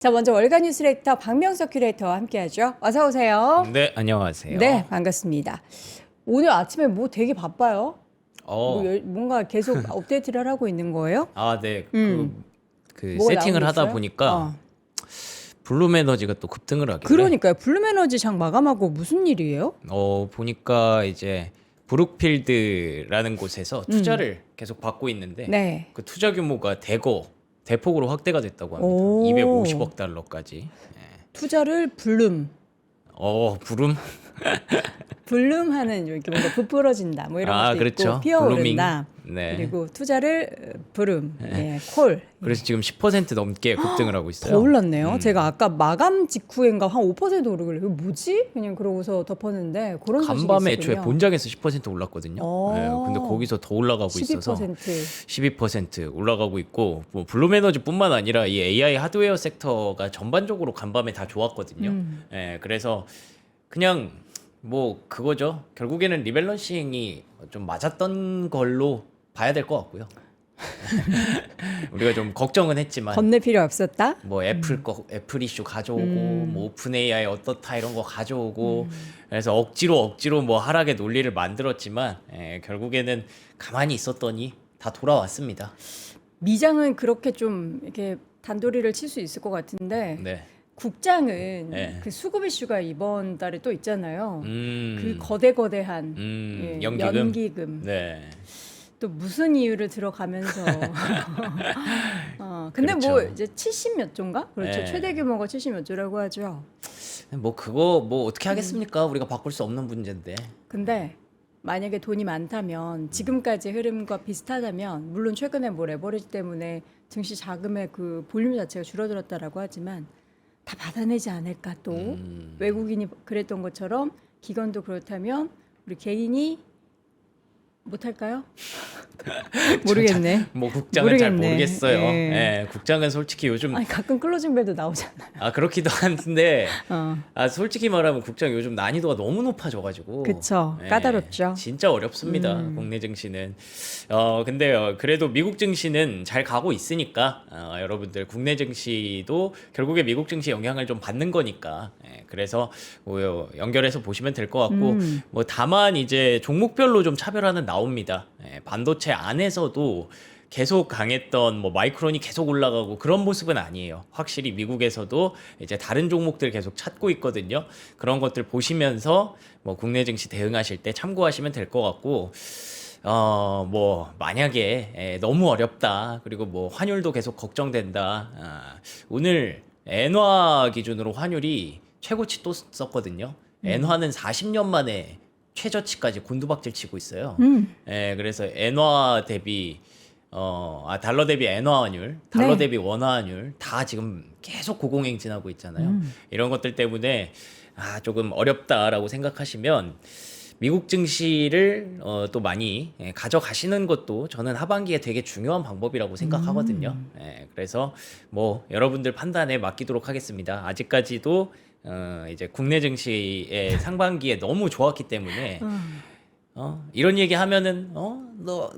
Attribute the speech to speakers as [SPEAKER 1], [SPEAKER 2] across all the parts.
[SPEAKER 1] 자, 먼저 월간 뉴스레터 박명석 큐레이터와 함께하죠. 어서 오세요.
[SPEAKER 2] 네, 안녕하세요.
[SPEAKER 1] 네, 반갑습니다. 오늘 아침에 뭐 되게 바빠요?
[SPEAKER 2] 어,
[SPEAKER 1] 뭔가 계속 업데이트를 하고 있는 거예요?
[SPEAKER 2] 네, 그
[SPEAKER 1] 뭐가
[SPEAKER 2] 세팅을
[SPEAKER 1] 나오고
[SPEAKER 2] 하다
[SPEAKER 1] 있어요?
[SPEAKER 2] 보니까 블룸 에너지가 또 급등을 하길래
[SPEAKER 1] 그러니까요. 블룸에너지 장 마감하고 무슨 일이에요?
[SPEAKER 2] 보니까 이제 브룩필드라는 곳에서 투자를 계속 받고 있는데
[SPEAKER 1] 네.
[SPEAKER 2] 그 투자 규모가 대폭으로 확대가 됐다고
[SPEAKER 1] 오.
[SPEAKER 2] 합니다. 250억 달러까지.
[SPEAKER 1] 투자를 블룸.
[SPEAKER 2] 브룸?
[SPEAKER 1] 블룸하는 이렇게 뭔가 부풀어진다. 뭐 이런 것도
[SPEAKER 2] 그렇죠.
[SPEAKER 1] 있고 피어오른다.
[SPEAKER 2] 네.
[SPEAKER 1] 그리고 투자를 브룸. 예, 콜.
[SPEAKER 2] 그래서 지금 10% 넘게 급등을 하고 있어요.
[SPEAKER 1] 더 올랐네요. 제가 아까 마감 직후인가 한 5% 오르길래 이거 뭐지? 그냥 그러고서 덮었는데 그런 소식이
[SPEAKER 2] 간밤에
[SPEAKER 1] 있었군요.
[SPEAKER 2] 애초에 본장에서 10% 올랐거든요. 네, 근데 거기서 더 올라가고
[SPEAKER 1] 12%.
[SPEAKER 2] 있어서 12% 올라가고 있고 뭐 블룸에너지뿐만 아니라 이 AI 하드웨어 섹터가 전반적으로 간밤에 다 좋았거든요. 그래서 그냥 뭐 그거죠. 결국에는 리밸런싱이 좀 맞았던 걸로 봐야 될 것 같고요. 우리가 좀 걱정은 했지만
[SPEAKER 1] 겁낼 필요 없었다.
[SPEAKER 2] 뭐 애플 이슈 가져오고 뭐 오픈 AI 어떻다 이런 거 가져오고 그래서 억지로 뭐 하락의 논리를 만들었지만 결국에는 가만히 있었더니 다 돌아왔습니다.
[SPEAKER 1] 미장은 그렇게 좀 이렇게 단도리를 칠 수 있을 것 같은데
[SPEAKER 2] 네.
[SPEAKER 1] 국장은
[SPEAKER 2] 네.
[SPEAKER 1] 그 수급 이슈가 이번 달에 또 있잖아요. 그
[SPEAKER 2] 음,
[SPEAKER 1] 거대한 예,
[SPEAKER 2] 연기금.
[SPEAKER 1] 연기금.
[SPEAKER 2] 네.
[SPEAKER 1] 또 무슨 이유를 들어가면서 근데 뭐
[SPEAKER 2] 그렇죠.
[SPEAKER 1] 이제 70 몇 조인가? 그렇죠.
[SPEAKER 2] 네.
[SPEAKER 1] 최대 규모가 70 몇 조라고 하죠.
[SPEAKER 2] 뭐 그거 뭐 어떻게 하겠습니까? 우리가 바꿀 수 없는 문제인데.
[SPEAKER 1] 근데 만약에 돈이 많다면 지금까지 흐름과 비슷하다면 물론 최근에 뭐 레버리지 때문에 증시 자금의 그 볼륨 자체가 줄어들었다라고 하지만 다 받아내지 않을까 또 외국인이 그랬던 것처럼 기관도 그렇다면 우리 개인이 못할까요? 모르겠네.
[SPEAKER 2] 뭐 국장은 잘
[SPEAKER 1] 모르겠네.
[SPEAKER 2] 모르겠어요.
[SPEAKER 1] 예.
[SPEAKER 2] 국장은 솔직히 요즘
[SPEAKER 1] 아니 가끔 클로징 벨도 나오잖아요.
[SPEAKER 2] 그렇기도 한데
[SPEAKER 1] 어.
[SPEAKER 2] 솔직히 말하면 국장 요즘 난이도가 너무 높아져가지고
[SPEAKER 1] 그쵸. 까다롭죠.
[SPEAKER 2] 진짜 어렵습니다. 국내 증시는. 근데 그래도 미국 증시는 잘 가고 있으니까 여러분들 국내 증시도 결국에 미국 증시 영향을 좀 받는 거니까 그래서 뭐 연결해서 보시면 될 것 같고 뭐 다만 이제 종목별로 좀 차별화는 나옵니다. 반도체 안에서도 계속 강했던 뭐 마이크론이 계속 올라가고 그런 모습은 아니에요. 확실히 미국에서도 이제 다른 종목들 계속 찾고 있거든요. 그런 것들 보시면서 뭐 국내 증시 대응하실 때 참고하시면 될 것 같고 뭐 만약에 너무 어렵다. 그리고 뭐 환율도 계속 걱정된다. 오늘 엔화 기준으로 환율이 최고치 또 썼거든요. 엔화는 40년 만에 최저치까지 곤두박질 치고 있어요. 그래서 엔화 대비 달러 대비 엔화 환율, 달러
[SPEAKER 1] 네.
[SPEAKER 2] 대비 원화 환율 다 지금 계속 고공행진하고 있잖아요. 이런 것들 때문에 조금 어렵다라고 생각하시면 미국 증시를 또 많이 가져가시는 것도 저는 하반기에 되게 중요한 방법이라고 생각하거든요. 그래서 뭐 여러분들 판단에 맡기도록 하겠습니다. 아직까지도 이제 국내 증시의 상반기에 너무 좋았기 때문에 이런 얘기 하면은 너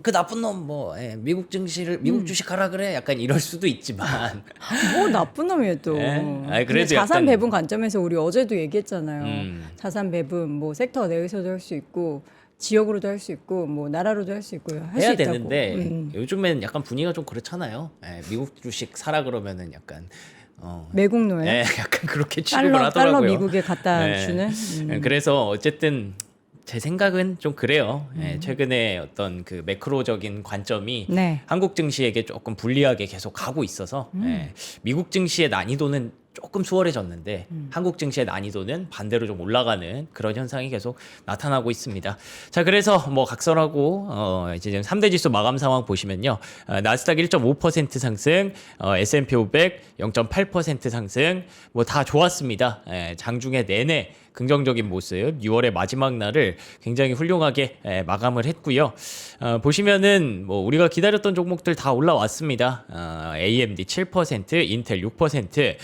[SPEAKER 2] 그 나쁜 놈 뭐 미국 증시를 미국 주식 하라 그래 약간 이럴 수도 있지만
[SPEAKER 1] 뭐 나쁜 놈이에요 또.
[SPEAKER 2] 그래도
[SPEAKER 1] 근데 자산
[SPEAKER 2] 약간
[SPEAKER 1] 배분 관점에서 우리 어제도 얘기했잖아요.
[SPEAKER 2] 음.
[SPEAKER 1] 자산 배분 뭐 섹터 내에서도 할 수 있고 지역으로도 할 수 있고 뭐 나라로도 할 수 있고 할 수
[SPEAKER 2] 해야
[SPEAKER 1] 있다고.
[SPEAKER 2] 되는데 요즘엔 약간 분위기가 좀 그렇잖아요. 미국 주식 사라 그러면은 약간
[SPEAKER 1] 매국노예.
[SPEAKER 2] 약간 그렇게 취급을
[SPEAKER 1] 달러
[SPEAKER 2] 하더라고요.
[SPEAKER 1] 미국에 갖다
[SPEAKER 2] 네.
[SPEAKER 1] 주는.
[SPEAKER 2] 그래서 어쨌든 제 생각은 좀 그래요. 최근에 어떤 그 매크로적인 관점이
[SPEAKER 1] 네.
[SPEAKER 2] 한국 증시에게 조금 불리하게 계속 가고 있어서 미국 증시의 난이도는 조금 수월해졌는데 한국 증시의 난이도는 반대로 좀 올라가는 그런 현상이 계속 나타나고 있습니다. 자, 그래서 뭐 각설하고 이제 지금 3대 지수 마감 상황 보시면요. 나스닥 1.5% 상승, S&P 500 0.8% 상승, 뭐 다 좋았습니다. 장중에 내내 긍정적인 모습 6월의 마지막 날을 굉장히 훌륭하게 마감을 했고요. 보시면은 뭐 우리가 기다렸던 종목들 다 올라왔습니다. AMD 7%, 인텔 6%.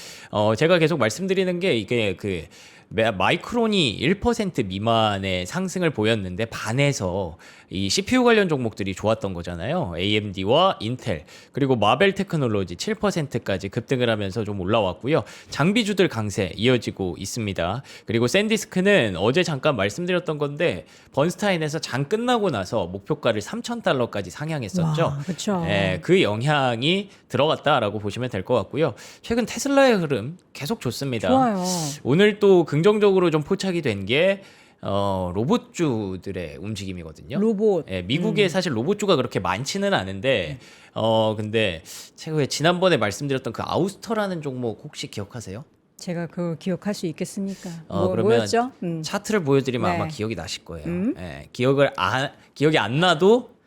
[SPEAKER 2] 제가 계속 말씀드리는 게 이게 그 마이크론이 1% 미만의 상승을 보였는데 반해서 이 CPU 관련 종목들이 좋았던 거잖아요. AMD와 인텔 그리고 마벨 테크놀로지 7%까지 급등을 하면서 좀 올라왔고요. 장비주들 강세 이어지고 있습니다. 그리고 샌디스크는 어제 잠깐 말씀드렸던 건데 번스타인에서 장 끝나고 나서 목표가를 $3,000까지 상향했었죠.
[SPEAKER 1] 와, 그쵸.
[SPEAKER 2] 예, 그 영향이 들어갔다라고 보시면 될 것 같고요. 최근 테슬라의 흐름 계속 좋습니다.
[SPEAKER 1] 좋아요.
[SPEAKER 2] 오늘 또 긍정적으로 좀 포착이 된 게 로봇주들의 움직임이거든요.
[SPEAKER 1] 로봇.
[SPEAKER 2] 예, 미국에 사실 로봇주가 그렇게 많지는 않은데 근데 최근에 지난번에 말씀드렸던 그 아우스터라는 종목 혹시 기억하세요?
[SPEAKER 1] 제가 그거 기억할 수 있겠습니까?
[SPEAKER 2] 그러면
[SPEAKER 1] 뭐였죠?
[SPEAKER 2] 차트를 보여드리면
[SPEAKER 1] 네.
[SPEAKER 2] 아마 기억이 나실 거예요. 예, 기억이 안 나도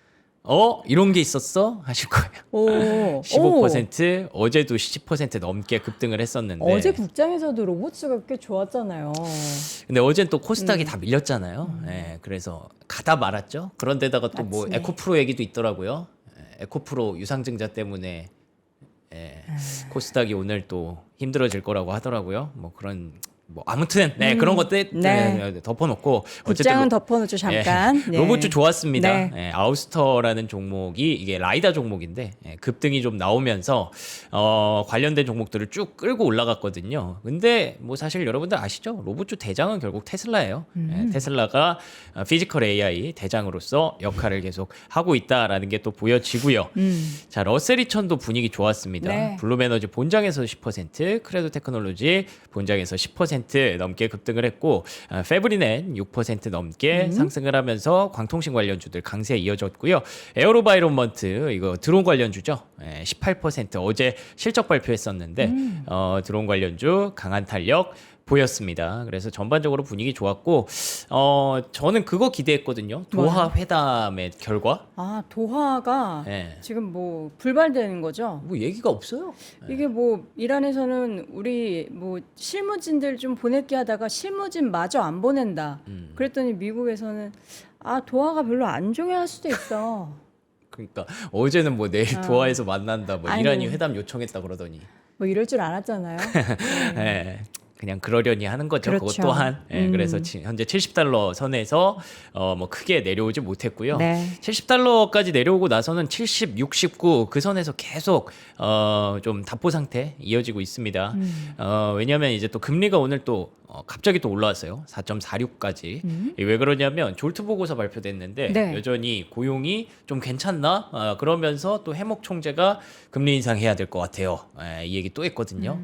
[SPEAKER 2] 이런 게 있었어 하실 거예요.
[SPEAKER 1] 오,
[SPEAKER 2] 15% 어제도 10% 넘게 급등을 했었는데
[SPEAKER 1] 어제 국장에서도 로봇수가 꽤 좋았잖아요.
[SPEAKER 2] 근데 어젠 또 코스닥이 다 밀렸잖아요. 예, 그래서 가다 말았죠. 그런데다가 또 뭐
[SPEAKER 1] 맞네.
[SPEAKER 2] 에코프로 얘기도 있더라고요. 에코프로 유상증자 때문에 코스닥이 오늘 또 힘들어질 거라고 하더라고요. 뭐 그런 뭐 아무튼 그런 것들
[SPEAKER 1] 네.
[SPEAKER 2] 덮어놓고
[SPEAKER 1] 국장은
[SPEAKER 2] 어쨌든
[SPEAKER 1] 덮어놓죠 잠깐. 네.
[SPEAKER 2] 로봇주 좋았습니다.
[SPEAKER 1] 네.
[SPEAKER 2] 아우스터라는 종목이 이게 라이다 종목인데 급등이 좀 나오면서 관련된 종목들을 쭉 끌고 올라갔거든요. 근데 뭐 사실 여러분들 아시죠? 로봇주 대장은 결국 테슬라예요. 테슬라가 피지컬 AI 대장으로서 역할을 계속 하고 있다라는 게 또 보여지고요. 자, 러셀 2000도 분위기 좋았습니다.
[SPEAKER 1] 네.
[SPEAKER 2] 블룸에너지 본장에서 10%, 크레도 테크놀로지 본장에서 10% 넘게 급등을 했고 패브리넷 6% 넘게 상승을 하면서 광통신 관련주들 강세 이어졌고요. 에어로바이론먼트 이거 드론 관련주죠. 18% 어제 실적 발표했었는데 드론 관련주 강한 탄력 보였습니다. 그래서 전반적으로 분위기 좋았고 저는 그거 기대했거든요. 도하 회담의 결과.
[SPEAKER 1] 아 도하가
[SPEAKER 2] 네.
[SPEAKER 1] 지금 뭐 불발되는 거죠?
[SPEAKER 2] 뭐 얘기가 없어요.
[SPEAKER 1] 이게 뭐 이란에서는 우리 뭐 실무진들 좀 보낼게 하다가 실무진 마저 안 보낸다. 그랬더니 미국에서는 아 도하가 별로 안 중요할 수도 있어.
[SPEAKER 2] 그러니까 어제는 뭐 내일 도하에서 만난다. 뭐
[SPEAKER 1] 아이고.
[SPEAKER 2] 이란이 회담 요청했다 그러더니.
[SPEAKER 1] 뭐 이럴 줄 알았잖아요.
[SPEAKER 2] 예, 그냥 그러려니 하는 거죠. 그것
[SPEAKER 1] 그렇죠.
[SPEAKER 2] 또한. 그래서 현재 $70 선에서 뭐 크게 내려오지 못했고요.
[SPEAKER 1] 네.
[SPEAKER 2] $70까지 내려오고 나서는 70, 69 그 선에서 계속 좀 답보 상태 이어지고 있습니다. 왜냐하면 이제 또 금리가 오늘 또 갑자기 또 올라왔어요. 4.46까지. 왜 그러냐면 졸트 보고서 발표됐는데
[SPEAKER 1] 네.
[SPEAKER 2] 여전히 고용이 좀 괜찮나? 그러면서 또 해목 총재가 금리 인상해야 될 것 같아요. 이 얘기 또 했거든요.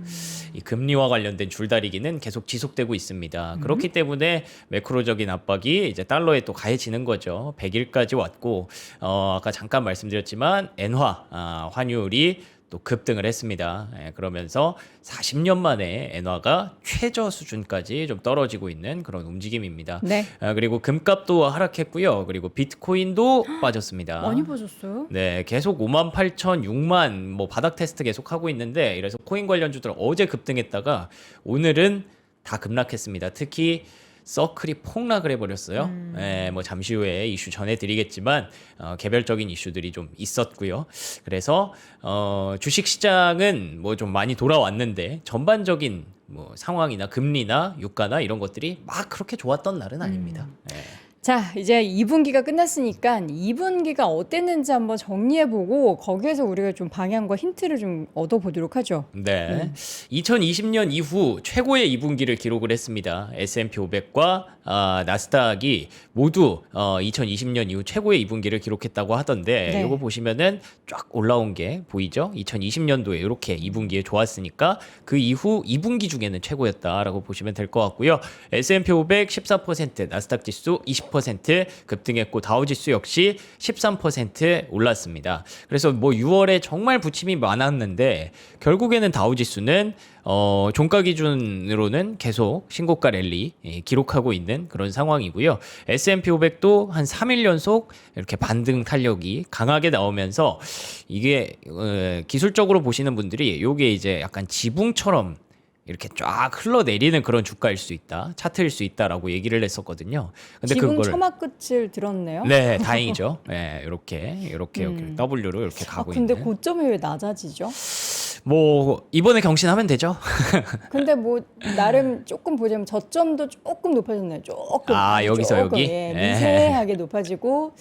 [SPEAKER 2] 이 금리와 관련된 줄다리기는 계속 지속되고 있습니다. 그렇기 때문에 매크로적인 압박이 이제 달러에 또 가해지는 거죠. 100일까지 왔고 아까 잠깐 말씀드렸지만 엔화 환율이 또 급등을 했습니다. 그러면서 40년 만에 엔화가 최저 수준까지 좀 떨어지고 있는 그런 움직임입니다.
[SPEAKER 1] 네.
[SPEAKER 2] 그리고 금값도 하락했고요. 그리고 비트코인도 빠졌습니다.
[SPEAKER 1] 많이 보셨어요?
[SPEAKER 2] 네, 계속 58,000, 6만 뭐 바닥 테스트 계속 하고 있는데 이래서 코인 관련주들 어제 급등했다가 오늘은 다 급락했습니다. 특히 서클이 폭락을 해버렸어요. 뭐 잠시 후에 이슈 전해드리겠지만 개별적인 이슈들이 좀 있었고요. 그래서 주식 시장은 뭐 좀 많이 돌아왔는데 전반적인 뭐 상황이나 금리나 유가나 이런 것들이 막 그렇게 좋았던 날은 아닙니다.
[SPEAKER 1] 자, 이제 2분기가 끝났으니까 2분기가 어땠는지 한번 정리해보고 거기에서 우리가 좀 방향과 힌트를 좀 얻어보도록 하죠.
[SPEAKER 2] 네. 2020년 이후 최고의 2분기를 기록을 했습니다. S&P 500과 나스닥이 모두 2020년 이후 최고의 2분기를 기록했다고 하던데
[SPEAKER 1] 네.
[SPEAKER 2] 이거 보시면은 쫙 올라온 게 보이죠? 2020년도에 이렇게 2분기에 좋았으니까 그 이후 2분기 중에는 최고였다라고 보시면 될 것 같고요. S&P 500 14%, 나스닥 지수 20% 급등했고 다우지수 역시 13% 올랐습니다. 그래서 뭐 6월에 정말 부침이 많았는데 결국에는 다우지수는 종가 기준으로는 계속 신고가 랠리 기록하고 있는 그런 상황이고요. S&P 500도 한 3일 연속 이렇게 반등 탄력이 강하게 나오면서 이게 기술적으로 보시는 분들이 이게 이제 약간 지붕처럼 이렇게 쫙 흘러내리는 그런 주가일 수 있다, 차트일 수 있다라고 얘기를 했었거든요. 근데
[SPEAKER 1] 지붕
[SPEAKER 2] 그거를
[SPEAKER 1] 처마 끝을 들었네요.
[SPEAKER 2] 네, 다행이죠. 네, 이렇게 W로 이렇게 가고
[SPEAKER 1] 근데
[SPEAKER 2] 있는.
[SPEAKER 1] 고점이 왜 낮아지죠?
[SPEAKER 2] 뭐 이번에 경신하면 되죠.
[SPEAKER 1] 근데 뭐 나름 조금 보자면 저점도 조금 높아졌나요? 조금.
[SPEAKER 2] 아, 여기서
[SPEAKER 1] 조금,
[SPEAKER 2] 여기?
[SPEAKER 1] 예,
[SPEAKER 2] 예.
[SPEAKER 1] 미세하게 높아지고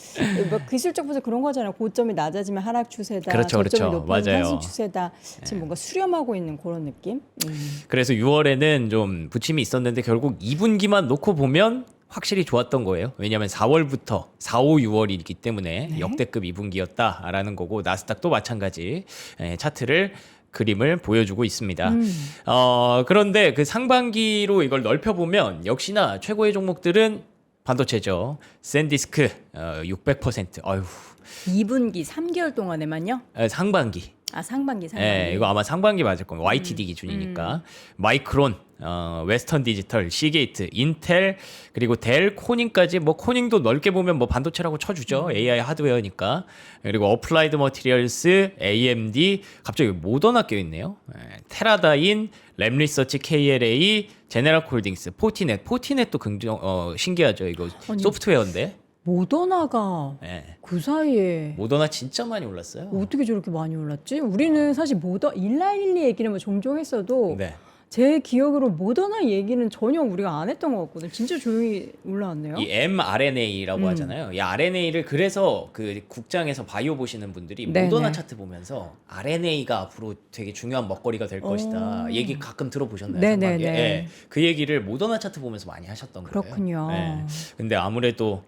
[SPEAKER 1] 뭐 기술적 분석 그런 거잖아요. 고점이 낮아지면 하락 추세다.
[SPEAKER 2] 그렇죠,
[SPEAKER 1] 저점이
[SPEAKER 2] 그렇죠.
[SPEAKER 1] 높아지면
[SPEAKER 2] 맞아요.
[SPEAKER 1] 상승 추세다. 지금 뭔가 수렴하고 있는 그런 느낌?
[SPEAKER 2] 그래서 6월에는 좀 부침이 있었는데 결국 2분기만 놓고 보면 확실히 좋았던 거예요. 왜냐하면 4월부터 4, 5, 6월이기 때문에
[SPEAKER 1] 네.
[SPEAKER 2] 역대급 2분기였다라는 거고 나스닥도 마찬가지 차트를 그림을 보여주고 있습니다. 그런데 그 상반기로 이걸 넓혀보면 역시나 최고의 종목들은 반도체죠. 샌디스크 600%. 어휴,
[SPEAKER 1] 2분기 3개월 동안에만요?
[SPEAKER 2] 상반기.
[SPEAKER 1] 아 상반기.
[SPEAKER 2] 예, 이거 아마 상반기 맞을 겁니다. YTD 기준이니까. 마이크론, 웨스턴 디지털, 시게이트, 인텔, 그리고 델, 코닝까지 뭐 코닝도 넓게 보면 뭐 반도체라고 쳐주죠. AI 하드웨어니까. 그리고 어플라이드 머티리얼스, AMD, 갑자기 모더나 껴있네요. 테라다인, 램리서치, KLA, 제네럴 콜딩스, 포티넷도 굉장히 신기하죠. 이거
[SPEAKER 1] 아니,
[SPEAKER 2] 소프트웨어인데.
[SPEAKER 1] 모더나가
[SPEAKER 2] 예.
[SPEAKER 1] 그 사이에
[SPEAKER 2] 모더나 진짜 많이 올랐어요.
[SPEAKER 1] 어떻게 저렇게 많이 올랐지? 우리는 사실 일라일리 얘기는 뭐 종종 했어도
[SPEAKER 2] 네.
[SPEAKER 1] 제 기억으로 모더나 얘기는 전혀 우리가 안 했던 것 같거든요. 진짜 조용히 올라왔네요.
[SPEAKER 2] 이 mRNA라고 하잖아요. 이 RNA를 그래서 그 국장에서 바이오 보시는 분들이
[SPEAKER 1] 네,
[SPEAKER 2] 모더나
[SPEAKER 1] 네.
[SPEAKER 2] 차트 보면서 RNA가 앞으로 되게 중요한 먹거리가 될 것이다. 얘기 가끔 들어보셨나요?
[SPEAKER 1] 네,
[SPEAKER 2] 상반기에?
[SPEAKER 1] 네, 네.
[SPEAKER 2] 예, 그 얘기를 모더나 차트 보면서 많이 하셨던 거예요.
[SPEAKER 1] 그렇군요.
[SPEAKER 2] 예. 근데 아무래도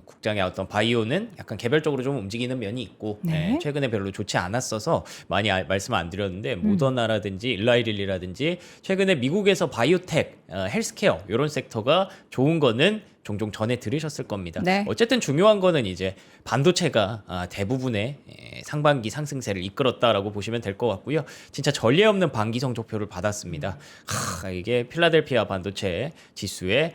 [SPEAKER 2] 국장의 어떤 바이오는 약간 개별적으로 좀 움직이는 면이 있고
[SPEAKER 1] 네.
[SPEAKER 2] 최근에 별로 좋지 않았어서 많이 말씀 안 드렸는데 모더나라든지 일라이릴리라든지 최근에 미국에서 바이오텍, 헬스케어 이런 섹터가 좋은 거는 종종 전해 들으셨을 겁니다.
[SPEAKER 1] 네.
[SPEAKER 2] 어쨌든 중요한 거는 이제 반도체가 대부분의 상반기 상승세를 이끌었다라고 보시면 될 것 같고요. 진짜 전례 없는 반기 성적표를 받았습니다. 이게 필라델피아 반도체 지수의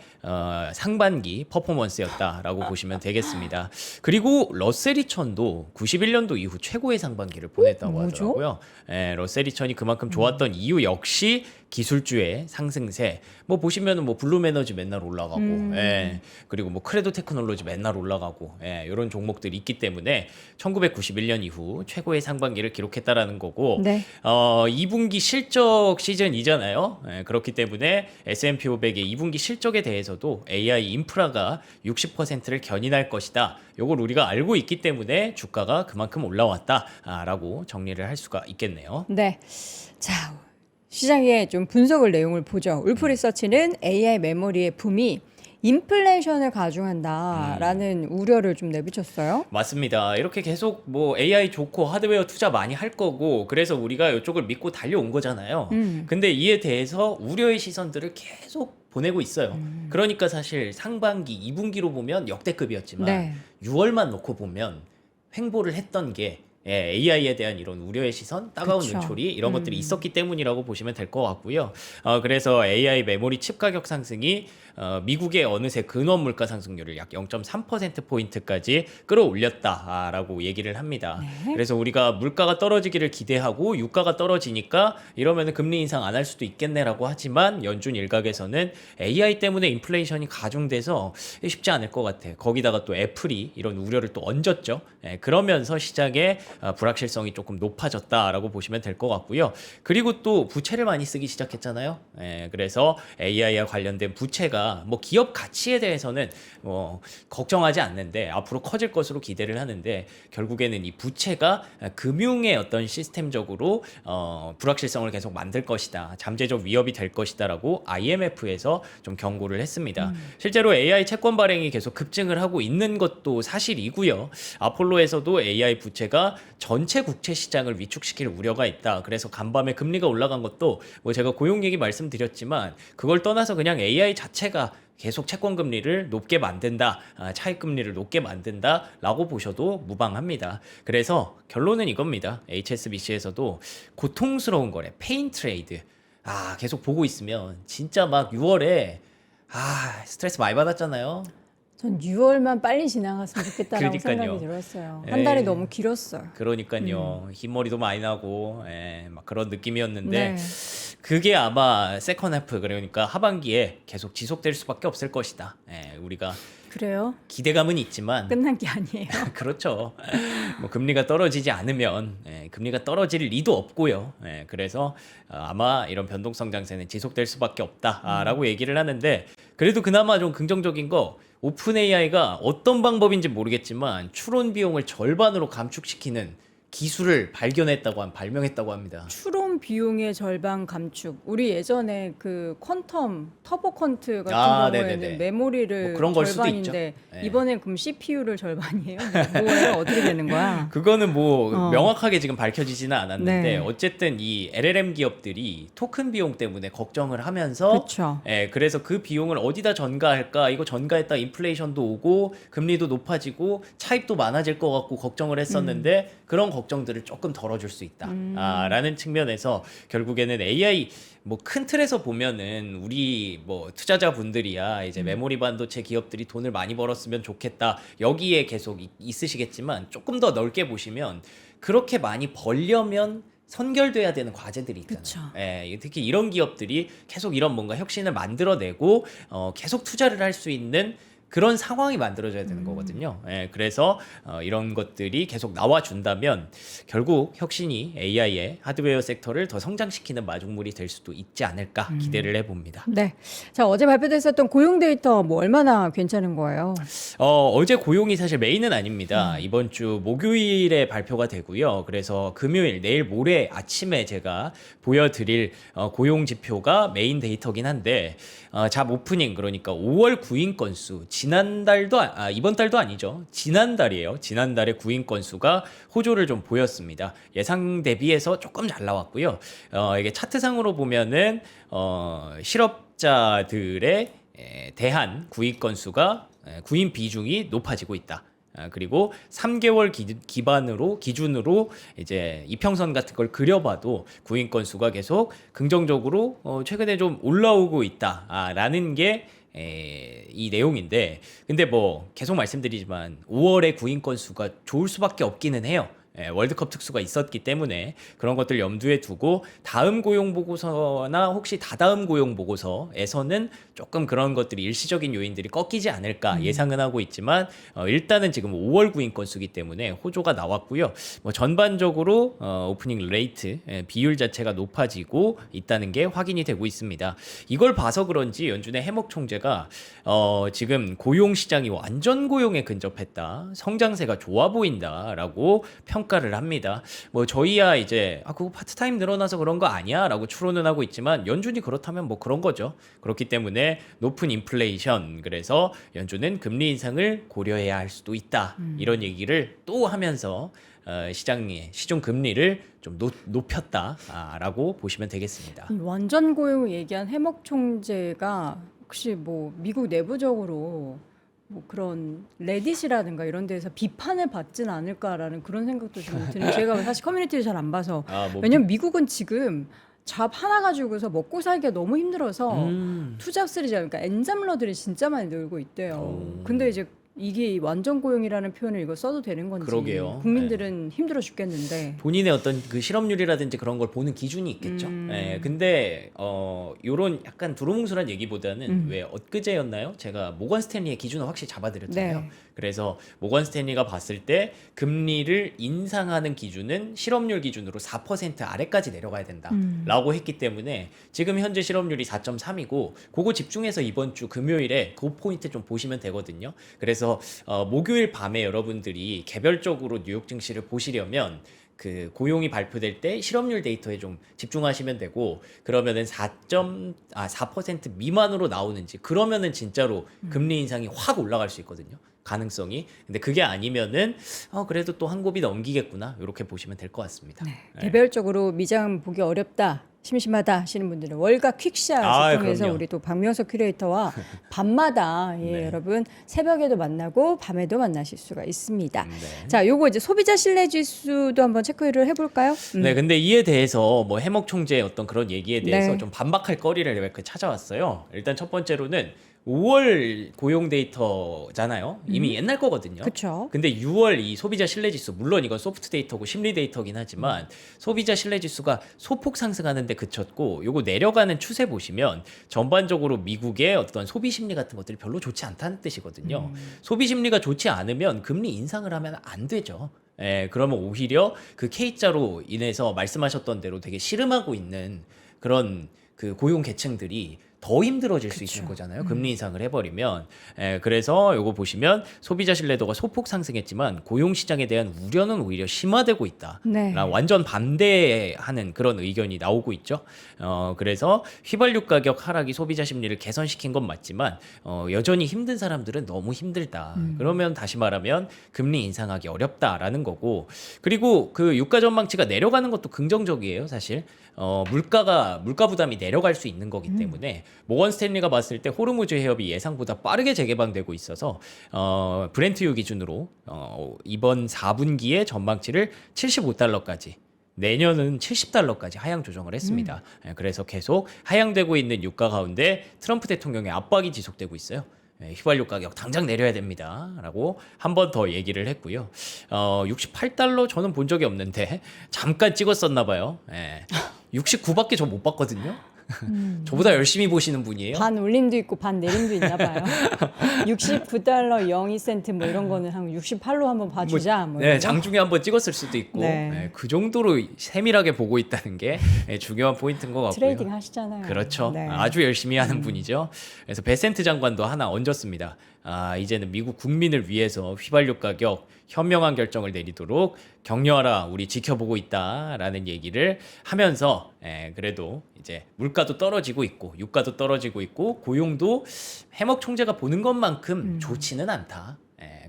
[SPEAKER 2] 상반기 퍼포먼스였다라고 보시면 되겠습니다. 그리고 러셀이천도 91년도 이후 최고의 상반기를 보냈다고
[SPEAKER 1] 뭐죠?
[SPEAKER 2] 하더라고요. 러셀이천이 그만큼 좋았던 이유 역시 기술주의 상승세. 뭐 보시면은 뭐 블룸에너지 맨날 올라가고, 그리고 뭐 크레도 테크놀로지 맨날 올라가고, 이런 종목들이 있기 때문에 1991년 이후 최고의 상반기를 기록했다라는 거고,
[SPEAKER 1] 네.
[SPEAKER 2] 2분기 실적 시즌이잖아요. 그렇기 때문에 S&P 500의 2분기 실적에 대해서도 AI 인프라가 60%를 견인할 것이다. 요걸 우리가 알고 있기 때문에 주가가 그만큼 올라왔다라고 정리를 할 수가 있겠네요.
[SPEAKER 1] 네. 자, 시장의 좀 분석을 내용을 보죠. 울프 리서치는 AI 메모리의 붐이 인플레이션을 가중한다라는 우려를 좀 내비쳤어요.
[SPEAKER 2] 맞습니다. 이렇게 계속 뭐 AI 좋고 하드웨어 투자 많이 할 거고 그래서 우리가 이쪽을 믿고 달려온 거잖아요. 근데 이에 대해서 우려의 시선들을 계속 보내고 있어요. 그러니까 사실 상반기 2분기로 보면 역대급이었지만
[SPEAKER 1] 네.
[SPEAKER 2] 6월만 놓고 보면 횡보를 했던 게 AI에 대한 이런 우려의 시선, 따가운
[SPEAKER 1] 그쵸.
[SPEAKER 2] 눈초리 이런 것들이 있었기 때문이라고 보시면 될 것 같고요. 그래서 AI 메모리 칩 가격 상승이 미국의 어느새 근원 물가 상승률을 약 0.3%포인트까지 끌어올렸다라고 얘기를 합니다.
[SPEAKER 1] 네.
[SPEAKER 2] 그래서 우리가 물가가 떨어지기를 기대하고 유가가 떨어지니까 이러면 금리 인상 안 할 수도 있겠네라고 하지만 연준 일각에서는 AI 때문에 인플레이션이 가중돼서 쉽지 않을 것 같아. 거기다가 또 애플이 이런 우려를 또 얹었죠. 그러면서 시장의 불확실성이 조금 높아졌다라고 보시면 될 것 같고요. 그리고 또 부채를 많이 쓰기 시작했잖아요. 그래서 AI와 관련된 부채가 뭐 기업 가치에 대해서는 뭐 걱정하지 않는데 앞으로 커질 것으로 기대를 하는데 결국에는 이 부채가 금융의 어떤 시스템적으로 불확실성을 계속 만들 것이다. 잠재적 위협이 될 것이다라고 IMF에서 좀 경고를 했습니다. 실제로 AI 채권 발행이 계속 급증을 하고 있는 것도 사실이고요. 아폴로에서도 AI 부채가 전체 국채 시장을 위축시킬 우려가 있다. 그래서 간밤에 금리가 올라간 것도 뭐 제가 고용 얘기 말씀드렸지만 그걸 떠나서 그냥 AI 자체가 계속 채권 금리를 높게 만든다, 차익 금리를 높게 만든다라고 보셔도 무방합니다. 그래서 결론은 이겁니다. HSBC에서도 고통스러운 거래, 페인 트레이드. 계속 보고 있으면 진짜 막 6월에 스트레스 많이 받았잖아요.
[SPEAKER 1] 전 6월만 빨리 지나갔으면 좋겠다라고
[SPEAKER 2] 그러니까요.
[SPEAKER 1] 생각이 들었어요. 한 달이 너무 길었어요.
[SPEAKER 2] 그러니까요. 흰머리도 많이 나고 막 그런 느낌이었는데
[SPEAKER 1] 네.
[SPEAKER 2] 그게 아마 세컨 하프 그러니까 하반기에 계속 지속될 수밖에 없을 것이다. 우리가
[SPEAKER 1] 그래요?
[SPEAKER 2] 기대감은 있지만
[SPEAKER 1] 끝난 게 아니에요.
[SPEAKER 2] 그렇죠. 뭐 금리가 떨어지지 않으면 금리가 떨어질 리도 없고요. 그래서 아마 이런 변동성 장세는 지속될 수밖에 없다라고 얘기를 하는데 그래도 그나마 좀 긍정적인 거 오픈 AI가 어떤 방법인지 모르겠지만 추론 비용을 절반으로 감축시키는 기술을 발명했다고 합니다.
[SPEAKER 1] 추론 비용의 절반 감축. 우리 예전에 그 퀀텀 터보 퀀트 같은
[SPEAKER 2] 아,
[SPEAKER 1] 경우에는
[SPEAKER 2] 네네네.
[SPEAKER 1] 메모리를
[SPEAKER 2] 뭐 그런 걸 수도
[SPEAKER 1] 절반인데
[SPEAKER 2] 있죠. 네.
[SPEAKER 1] 이번엔 그럼 CPU를 절반이에요? 뭐예요? 어떻게 되는 거야?
[SPEAKER 2] 그거는 뭐
[SPEAKER 1] 어.
[SPEAKER 2] 명확하게 지금 밝혀지지는 않았는데
[SPEAKER 1] 네.
[SPEAKER 2] 어쨌든 이 LLM 기업들이 토큰 비용 때문에 걱정을 하면서
[SPEAKER 1] 그렇죠.
[SPEAKER 2] 그래서 그 비용을 어디다 전가할까? 이거 전가했다 인플레이션도 오고 금리도 높아지고 차입도 많아질 것 같고 걱정을 했었는데 그런 걱정들을 조금 덜어줄 수 있다. 라는 측면에서 결국에는 AI 뭐 큰 틀에서 보면은 우리 뭐 투자자분들이야 이제 메모리 반도체 기업들이 돈을 많이 벌었으면 좋겠다. 여기에 계속 있으시겠지만 조금 더 넓게 보시면 그렇게 많이 벌려면 선결돼야 되는 과제들이 있잖아요.
[SPEAKER 1] 그쵸.
[SPEAKER 2] 특히 이런 기업들이 계속 이런 뭔가 혁신을 만들어내고 계속 투자를 할 수 있는 그런 상황이 만들어져야 되는 거거든요. 그래서 이런 것들이 계속 나와준다면 결국 혁신이 AI의 하드웨어 섹터를 더 성장시키는 마중물이 될 수도 있지 않을까 기대를 해봅니다.
[SPEAKER 1] 네. 자, 어제 발표됐었던 고용 데이터 뭐 얼마나 괜찮은 거예요?
[SPEAKER 2] 어제 고용이 사실 메인은 아닙니다. 이번 주 목요일에 발표가 되고요. 그래서 금요일, 내일 모레 아침에 제가 보여드릴 고용 지표가 메인 데이터긴 한데 잡 오프닝 그러니까 5월 구인 건수 지난달도 이번 달도 아니죠. 지난달이에요. 지난달에 구인 건수가 호조를 좀 보였습니다. 예상 대비해서 조금 잘 나왔고요. 이게 차트상으로 보면은 실업자들의 대한 구인 건수가 구인 비중이 높아지고 있다. 그리고 3개월 기준으로 이제 이평선 같은 걸 그려봐도 구인 건수가 계속 긍정적으로 최근에 좀 올라오고 있다라는 게 이 내용인데 근데 뭐 계속 말씀드리지만 5월에 구인 건수가 좋을 수밖에 없기는 해요. 월드컵 특수가 있었기 때문에 그런 것들 염두에 두고 다음 고용 보고서나 혹시 다다음 고용 보고서에서는 조금 그런 것들이 일시적인 요인들이 꺾이지 않을까 예상은 하고 있지만 일단은 지금 5월 구인 건수기 때문에 호조가 나왔고요. 뭐 전반적으로 오프닝 레이트 비율 자체가 높아지고 있다는 게 확인이 되고 있습니다. 이걸 봐서 그런지 연준의 해먹 총재가 지금 고용 시장이 완전 고용에 근접했다. 성장세가 좋아 보인다라고 평가를 합니다. 뭐 저희야 이제 그거 파트타임 늘어나서 그런 거 아니야라고 추론은 하고 있지만 연준이 그렇다면 뭐 그런 거죠. 그렇기 때문에 높은 인플레이션 그래서 연준은 금리 인상을 고려해야 할 수도 있다. 이런 얘기를 또 하면서 시장의 시중 금리를 좀 높였다라고 보시면 되겠습니다.
[SPEAKER 1] 완전 고용을 얘기한 해먹 총재가 혹시 뭐 미국 내부적으로 뭐 그런 레딧이라든가 이런 데서 비판을 받지는 않을까라는 그런 생각도 좀 드는. 제가 사실 커뮤니티를 잘 안 봐서. 왜냐면 미국은 지금 잡 하나 가지고서 먹고 살기가 너무 힘들어서 투잡스리자 그러니까 엔잡러들이 진짜 많이 늘고 있대요. 근데 이제 이게 완전 고용이라는 표현을 이거 써도 되는 건지
[SPEAKER 2] 그러게요.
[SPEAKER 1] 국민들은 힘들어 죽겠는데
[SPEAKER 2] 본인의 어떤 그 실업률이라든지 그런 걸 보는 기준이 있겠죠. 근데 요런 약간 두루뭉술한 얘기보다는 왜 엊그제였나요? 제가 모건 스탠리의 기준을 확실히 잡아드렸잖아요.
[SPEAKER 1] 네.
[SPEAKER 2] 그래서 모건 스탠리가 봤을 때 금리를 인상하는 기준은 실업률 기준으로 4% 아래까지 내려가야 된다라고 했기 때문에 지금 현재 실업률이 4.3이고 그거 집중해서 이번 주 금요일에 그 포인트 좀 보시면 되거든요. 그래서 목요일 밤에 여러분들이 개별적으로 뉴욕 증시를 보시려면 그 고용이 발표될 때 실업률 데이터에 좀 집중하시면 되고 그러면은 4% 미만으로 나오는지 그러면은 진짜로 금리 인상이 확 올라갈 수 있거든요. 가능성이. 근데 그게 아니면은 그래도 또 한 곱이 넘기겠구나. 이렇게 보시면 될 것 같습니다.
[SPEAKER 1] 개별적으로 미장 보기 어렵다. 심심하다 하시는 분들은 월가 퀵샷을 통해서
[SPEAKER 2] 그럼요.
[SPEAKER 1] 우리 또 박명석 큐레이터와 밤마다 여러분 새벽에도 만나고 밤에도 만나실 수가 있습니다. 자, 요거 이제 소비자 신뢰 지수도 한번 체크를 해볼까요?
[SPEAKER 2] 네, 근데 이에 대해서 뭐 해먹 총재의 어떤 그런 얘기에 대해서
[SPEAKER 1] 네.
[SPEAKER 2] 좀 반박할 거리를 이렇게 찾아왔어요. 일단 첫 번째로는 5월 고용 데이터잖아요. 이미 옛날 거거든요.
[SPEAKER 1] 그렇죠.
[SPEAKER 2] 근데 6월 이 소비자 신뢰지수, 물론 이건 소프트 데이터고 심리 데이터긴 하지만 소비자 신뢰지수가 소폭 상승하는데 그쳤고, 요거 내려가는 추세 보시면 전반적으로 미국의 어떤 소비 심리 같은 것들이 별로 좋지 않다는 뜻이거든요. 소비 심리가 좋지 않으면 금리 인상을 하면 안 되죠. 예, 그러면 오히려 그 K자로 인해서 말씀하셨던 대로 되게 씨름하고 있는 그런 그 고용 계층들이 더 힘들어질 수 있는 거잖아요. 금리 인상을 해버리면. 그래서 요거 보시면 소비자 신뢰도가 소폭 상승했지만 고용 시장에 대한 우려는 오히려 심화되고 있다.
[SPEAKER 1] 네.
[SPEAKER 2] 완전 반대하는 그런 의견이 나오고 있죠. 그래서 휘발유 가격 하락이 소비자 심리를 개선시킨 건 맞지만 여전히 힘든 사람들은 너무 힘들다. 그러면 다시 말하면 금리 인상하기 어렵다라는 거고, 그리고 그 유가 전망치가 내려가는 것도 긍정적이에요, 사실. 물가 부담이 내려갈 수 있는 거기 때문에 모건 스탠리가 봤을 때 호르무즈 해협이 예상보다 빠르게 재개방되고 있어서 브렌트유 기준으로 이번 4분기에 전망치를 75달러까지, 내년은 70달러까지 하향 조정을 했습니다. 그래서 계속 하향되고 있는 유가 가운데 트럼프 대통령의 압박이 지속되고 있어요. 휘발유 가격 당장 내려야 됩니다. 라고 한 번 더 얘기를 했고요. 68달러 저는 본 적이 없는데 잠깐 찍었었나 봐요. 69밖에 저 못 봤거든요. 저보다 열심히 보시는 분이에요.
[SPEAKER 1] 반 올림도 있고 반 내림도 있나 봐요. 69달러 02센트 뭐 이런 거는 한 68로 한번 봐주자. 뭐
[SPEAKER 2] 네,
[SPEAKER 1] 이런 거.
[SPEAKER 2] 장중에 한번 찍었을 수도 있고,
[SPEAKER 1] 네.
[SPEAKER 2] 그 정도로 세밀하게 보고 있다는 게 중요한 포인트인 것 같고요.
[SPEAKER 1] 트레이딩 하시잖아요.
[SPEAKER 2] 그렇죠.
[SPEAKER 1] 네.
[SPEAKER 2] 아주 열심히 하는 분이죠. 그래서 베센트 장관도 하나 얹었습니다. 이제는 미국 국민을 위해서 휘발유 가격 현명한 결정을 내리도록 격려하라, 우리 지켜보고 있다라는 얘기를 하면서, 그래도 이제 물가도 떨어지고 있고 유가도 떨어지고 있고 고용도 해먹 총재가 보는 것만큼 좋지는 않다.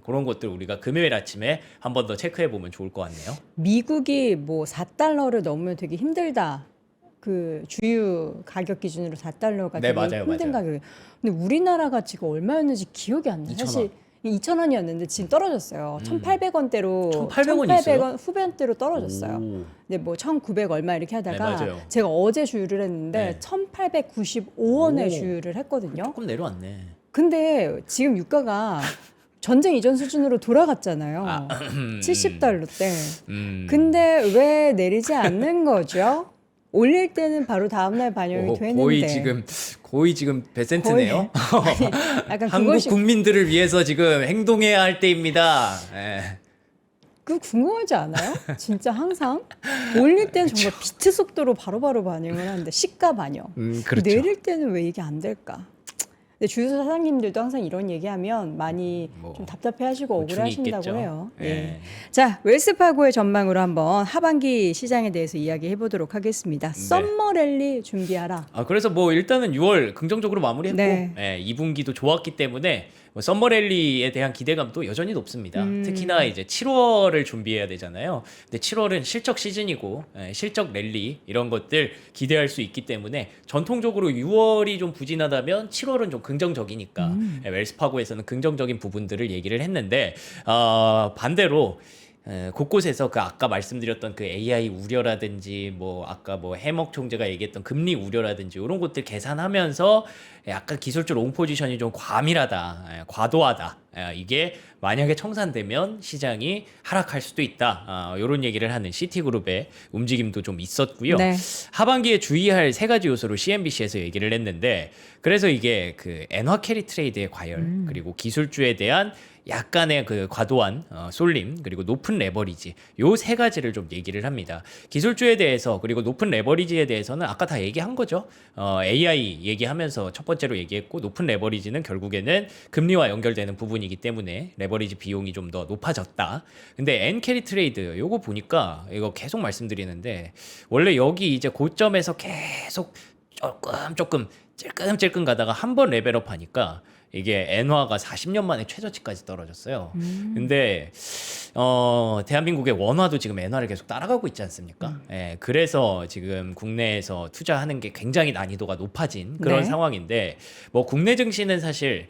[SPEAKER 2] 그런 것들 우리가 금요일 아침에 한 번 더 체크해 보면 좋을 것 같네요.
[SPEAKER 1] 미국이 뭐 4달러를 넘으면 되게 힘들다. 그 주유 가격 기준으로 4달러가
[SPEAKER 2] 네,
[SPEAKER 1] 되게
[SPEAKER 2] 맞아요,
[SPEAKER 1] 힘든
[SPEAKER 2] 맞아요.
[SPEAKER 1] 가격이에요. 근데 우리나라가 지금 얼마였는지 기억이 안 나요.
[SPEAKER 2] 2,000원.
[SPEAKER 1] 사실 2,000원이었는데 지금 떨어졌어요. 1,800원대로
[SPEAKER 2] 1,800원 이 있어요?
[SPEAKER 1] 1,800원 후반대로 떨어졌어요.
[SPEAKER 2] 오.
[SPEAKER 1] 근데 뭐 1,900 얼마 이렇게 하다가
[SPEAKER 2] 네, 맞아요.
[SPEAKER 1] 제가 어제 주유를 했는데
[SPEAKER 2] 네.
[SPEAKER 1] 1,895원에
[SPEAKER 2] 오.
[SPEAKER 1] 주유를 했거든요.
[SPEAKER 2] 조금 내려왔네.
[SPEAKER 1] 근데 지금 유가가 전쟁 이전 수준으로 돌아갔잖아요. 70달러 때. 근데 왜 내리지 않는 거죠? 올릴 때는 바로 다음날 반영이 되는데.
[SPEAKER 2] 거의 지금 베센트네요.
[SPEAKER 1] 약간
[SPEAKER 2] 한국
[SPEAKER 1] 그것이
[SPEAKER 2] 국민들을 위해서 지금 행동해야 할 때입니다.
[SPEAKER 1] 그 궁금하지 않아요? 진짜 항상 올릴 때는 정말 비트 속도로 바로바로 반영을 하는데 시가 반영.
[SPEAKER 2] 그렇죠.
[SPEAKER 1] 내릴 때는 왜 이게 안 될까? 근데 주유소 사장님들도 항상 이런 얘기하면 많이
[SPEAKER 2] 뭐,
[SPEAKER 1] 좀 답답해하시고
[SPEAKER 2] 고충이
[SPEAKER 1] 억울해하신다고
[SPEAKER 2] 있겠죠.
[SPEAKER 1] 해요.
[SPEAKER 2] 예.
[SPEAKER 1] 예. 자, 웰스파고의 전망으로 한번 하반기 시장에 대해서 이야기해 보도록 하겠습니다. 썸머 랠리 준비하라.
[SPEAKER 2] 그래서 뭐 일단은 6월 긍정적으로 마무리했고,
[SPEAKER 1] 네.
[SPEAKER 2] 2분기도 좋았기 때문에 뭐 썸머랠리에 대한 기대감도 여전히 높습니다. 특히나 이제 7월을 준비해야 되잖아요. 근데 7월은 실적 시즌이고, 실적 랠리 이런 것들 기대할 수 있기 때문에 전통적으로 6월이 좀 부진하다면 7월은 좀 긍정적이니까 웰스파고에서는 긍정적인 부분들을 얘기를 했는데, 반대로 곳곳에서 그 아까 말씀드렸던 그 AI 우려라든지 뭐 아까 뭐 해먹 총재가 얘기했던 금리 우려라든지 이런 것들 계산하면서 약간 기술적 롱 포지션이 좀 과밀하다, 과도하다. 이게 만약에 청산되면 시장이 하락할 수도 있다. 이런 얘기를 하는 시티그룹의 움직임도 좀 있었고요.
[SPEAKER 1] 네.
[SPEAKER 2] 하반기에 주의할 세 가지 요소로 CNBC에서 얘기를 했는데, 그래서 이게 그 엔화 캐리 트레이드의 과열, 그리고 기술주에 대한 약간의 그 과도한 쏠림, 그리고 높은 레버리지, 요 세 가지를 좀 얘기를 합니다. 기술주에 대해서 그리고 높은 레버리지에 대해서는 아까 다 얘기한 거죠. AI 얘기하면서 첫 번째로 얘기했고, 높은 레버리지는 결국에는 금리와 연결되는 부분이기 때문에 레버리지 비용이 좀 더 높아졌다. 근데 엔 캐리 트레이드 요거 보니까 이거 계속 말씀드리는데, 원래 여기 이제 고점에서 계속 조금 찔끔찔끔 가다가 한 번 레벨업 하니까 이게 엔화가 40년 만에 최저치까지 떨어졌어요. 근데 대한민국의 원화도 지금 엔화를 계속 따라가고 있지 않습니까? 그래서 지금 국내에서 투자하는 게 굉장히 난이도가 높아진 그런
[SPEAKER 1] 네.
[SPEAKER 2] 상황인데, 뭐 국내 증시는 사실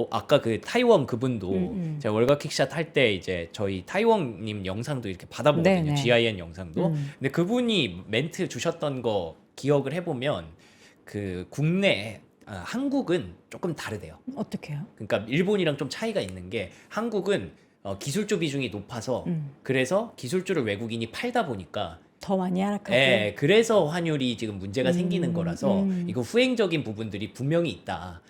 [SPEAKER 2] 아까 그 타이원 그분도 제가 월가 킥샷 할 때 이제 저희 타이원님 영상도 이렇게 받아보거든요.
[SPEAKER 1] 네네.
[SPEAKER 2] GIN 영상도. 근데 그분이 멘트 주셨던 거 기억을 해보면 그 국내 한국은 조금 다르대요.
[SPEAKER 1] 어떻게요?
[SPEAKER 2] 그러니까 일본이랑 좀 차이가 있는 게 한국은 기술주 비중이 높아서 그래서 기술주를 외국인이 팔다 보니까
[SPEAKER 1] 더 많이 하락하고.
[SPEAKER 2] 그래서 환율이 지금 문제가 생기는 거라서 이거 후행적인 부분들이 분명히 있다.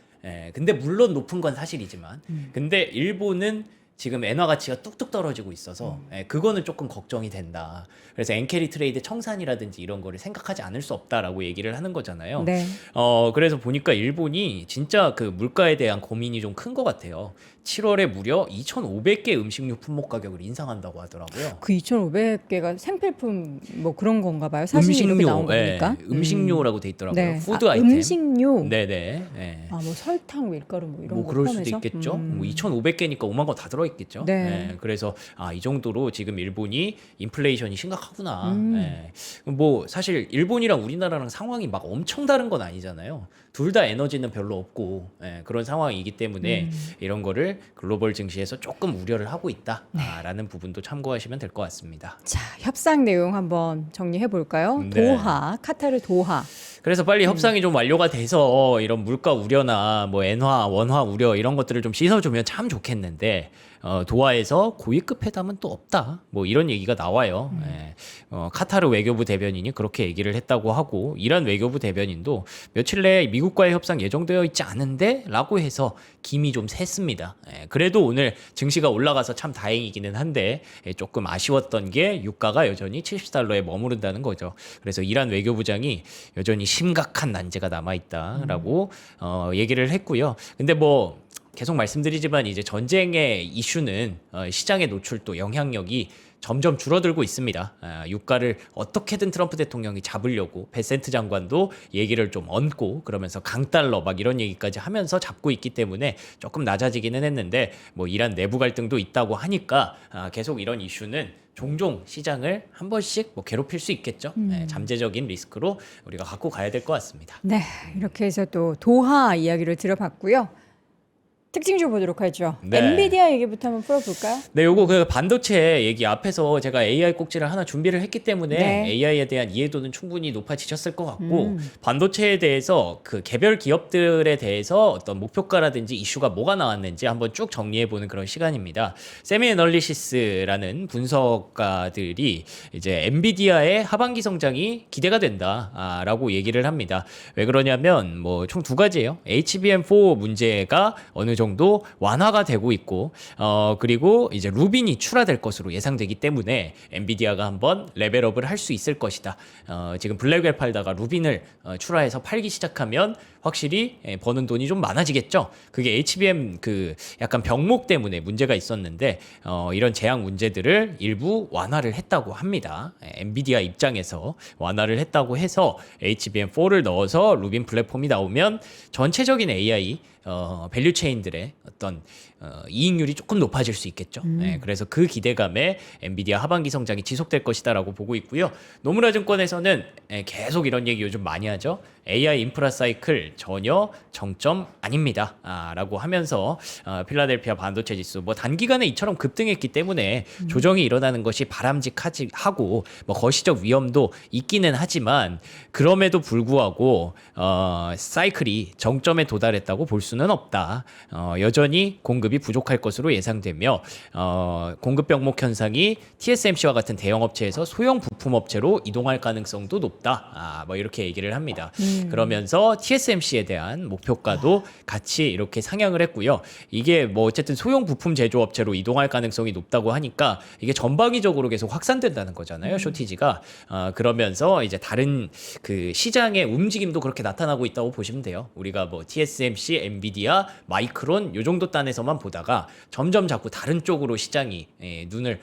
[SPEAKER 2] 근데 물론 높은 건 사실이지만 근데 일본은 지금 엔화 가치가 뚝뚝 떨어지고 있어서 그거는 조금 걱정이 된다. 그래서 엔캐리 트레이드 청산이라든지 이런 거를 생각하지 않을 수 없다라고 얘기를 하는 거잖아요.
[SPEAKER 1] 네.
[SPEAKER 2] 그래서 보니까 일본이 진짜 그 물가에 대한 고민이 좀 큰 것 같아요. 7월에 무려 2,500개 음식료 품목 가격을 인상한다고 하더라고요.
[SPEAKER 1] 그 2,500개가 생필품 뭐 그런 건가 봐요. 사진이 이렇게 나온 거 보니까.
[SPEAKER 2] 음식료라고 돼 있더라고요.
[SPEAKER 1] 네.
[SPEAKER 2] 푸드 아이템.
[SPEAKER 1] 음식료.
[SPEAKER 2] 네네.
[SPEAKER 1] 뭐 설탕, 밀가루 뭐 이런
[SPEAKER 2] 뭐
[SPEAKER 1] 거
[SPEAKER 2] 그럴
[SPEAKER 1] 포함해서?
[SPEAKER 2] 수도 있겠죠. 뭐 2,500개니까 5만 건 다 들어있겠죠.
[SPEAKER 1] 네.
[SPEAKER 2] 그래서 이 정도로 지금 일본이 인플레이션이 심각하구나. 뭐 사실 일본이랑 우리나라랑 상황이 막 엄청 다른 건 아니잖아요. 둘 다 에너지는 별로 없고 그런 상황이기 때문에 이런 거를 글로벌 증시에서 조금 우려를 하고 있다라는 부분도 참고하시면 될 것 같습니다.
[SPEAKER 1] 자, 협상 내용 한번 정리해 볼까요?
[SPEAKER 2] 네.
[SPEAKER 1] 도하, 카타르 도하.
[SPEAKER 2] 그래서 빨리 협상이 좀 완료가 돼서 이런 물가 우려나 뭐 엔화, 원화 우려 이런 것들을 좀 씻어주면 참 좋겠는데 도하에서 고위급 회담은 또 없다. 뭐 이런 얘기가 나와요. 카타르 외교부 대변인이 그렇게 얘기를 했다고 하고 이란 외교부 대변인도 며칠 내에 미국과의 협상 예정되어 있지 않은데 라고 해서 김이 좀 샜습니다. 그래도 오늘 증시가 올라가서 참 다행이기는 한데 조금 아쉬웠던 게 유가가 여전히 70달러에 머무른다는 거죠. 그래서 이란 외교부장이 여전히 심각한 난제가 남아있다라고 얘기를 했고요. 근데 뭐 계속 말씀드리지만 이제 전쟁의 이슈는 시장의 노출도 영향력이 점점 줄어들고 있습니다. 유가를 어떻게든 트럼프 대통령이 잡으려고 베센트 장관도 얘기를 좀 얹고 그러면서 강달러 막 이런 얘기까지 하면서 잡고 있기 때문에 조금 낮아지기는 했는데 뭐 이란 내부 갈등도 있다고 하니까 계속 이런 이슈는 종종 시장을 한 번씩 뭐 괴롭힐 수 있겠죠. 잠재적인 리스크로 우리가 갖고 가야 될 것 같습니다.
[SPEAKER 1] 네, 이렇게 해서 또 도하 이야기를 들어봤고요. 특징주 보도록 하죠.
[SPEAKER 2] 네.
[SPEAKER 1] 엔비디아 얘기부터 한번 풀어볼까요?
[SPEAKER 2] 네, 요거 그 반도체 얘기 앞에서 제가 AI 꼭지를 하나 준비를 했기 때문에
[SPEAKER 1] 네.
[SPEAKER 2] AI에 대한 이해도는 충분히 높아지셨을 것 같고 반도체에 대해서 그 개별 기업들에 대해서 어떤 목표가라든지 이슈가 뭐가 나왔는지 한번 쭉 정리해 보는 그런 시간입니다. 세미애널리시스라는 분석가들이 이제 엔비디아의 하반기 성장이 기대가 된다라고 얘기를 합니다. 왜 그러냐면 뭐 총 두 가지예요. HBM4 문제가 어느 정도 완화가 되고 있고 그리고 이제 루빈이 출하될 것으로 예상되기 때문에 엔비디아가 한번 레벨업을 할 수 있을 것이다. 지금 블랙웰 팔다가 루빈을 출하해서 팔기 시작하면 확실히 버는 돈이 좀 많아지겠죠. 그게 HBM 그 약간 병목 때문에 문제가 있었는데 이런 재앙 문제들을 일부 완화를 했다고 합니다. 엔비디아 입장에서 완화를 했다고 해서 HBM4를 넣어서 루빈 플랫폼이 나오면 전체적인 AI 밸류 체인들의 어떤 이익률이 조금 높아질 수 있겠죠. 그래서 그 기대감에 엔비디아 하반기 성장이 지속될 것이다라고 보고 있고요. 노무라 증권에서는 계속 이런 얘기 요즘 많이 하죠. AI 인프라 사이클 전혀 정점 아닙니다. 라고 하면서 필라델피아 반도체 지수 뭐 단기간에 이처럼 급등했기 때문에 조정이 일어나는 것이 바람직하지 하고 뭐 거시적 위험도 있기는 하지만 그럼에도 불구하고 사이클이 정점에 도달했다고 볼 수는 없다. 여전히 공급이 부족할 것으로 예상되며 공급 병목 현상이 TSMC와 같은 대형 업체에서 소형 부품 업체로 이동할 가능성도 높다. 뭐 이렇게 얘기를 합니다. 그러면서 TSMC에 대한 목표가도 같이 이렇게 상향을 했고요. 이게 뭐 어쨌든 소형 부품 제조업체로 이동할 가능성이 높다고 하니까 이게 전방위적으로 계속 확산된다는 거잖아요. 쇼티지가. 그러면서 이제 다른 그 시장의 움직임도 그렇게 나타나고 있다고 보시면 돼요. 우리가 뭐 TSMC, 엔비디아, 마이크론 요 정도 단에서만 보다가 점점 자꾸 다른 쪽으로 시장이 눈을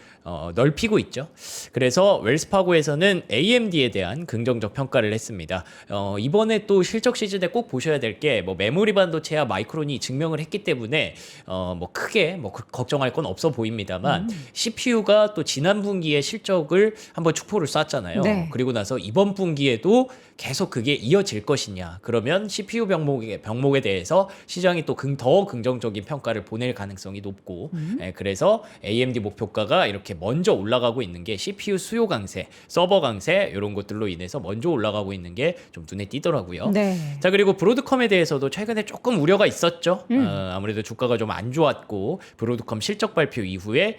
[SPEAKER 2] 넓히고 있죠. 그래서 웰스파고에서는 AMD에 대한 긍정적 평가를 했습니다. 이번에 또 실적 시즌에 꼭 보셔야 될 게 뭐 메모리 반도체야 마이크론이 증명을 했기 때문에 뭐 크게 뭐 걱정할 건 없어 보입니다만 CPU가 또 지난 분기에 실적을 한번 축포를 쐈잖아요.
[SPEAKER 1] 네.
[SPEAKER 2] 그리고 나서 이번 분기에도 계속 그게 이어질 것이냐. 그러면 CPU 병목에 대해서 시장이 또 더 긍정적인 평가를 보낼 가능성이 높고 그래서 AMD 목표가가 이렇게 먼저 올라가고 있는 게 CPU 수요 강세, 서버 강세 이런 것들로 인해서 먼저 올라가고 있는 게 좀 눈에 띄더라고요. 있더라고요.
[SPEAKER 1] 네.
[SPEAKER 2] 자, 그리고 브로드컴에 대해서도 최근에 조금 우려가 있었죠. 아무래도 주가가 좀 안 좋았고 브로드컴 실적 발표 이후에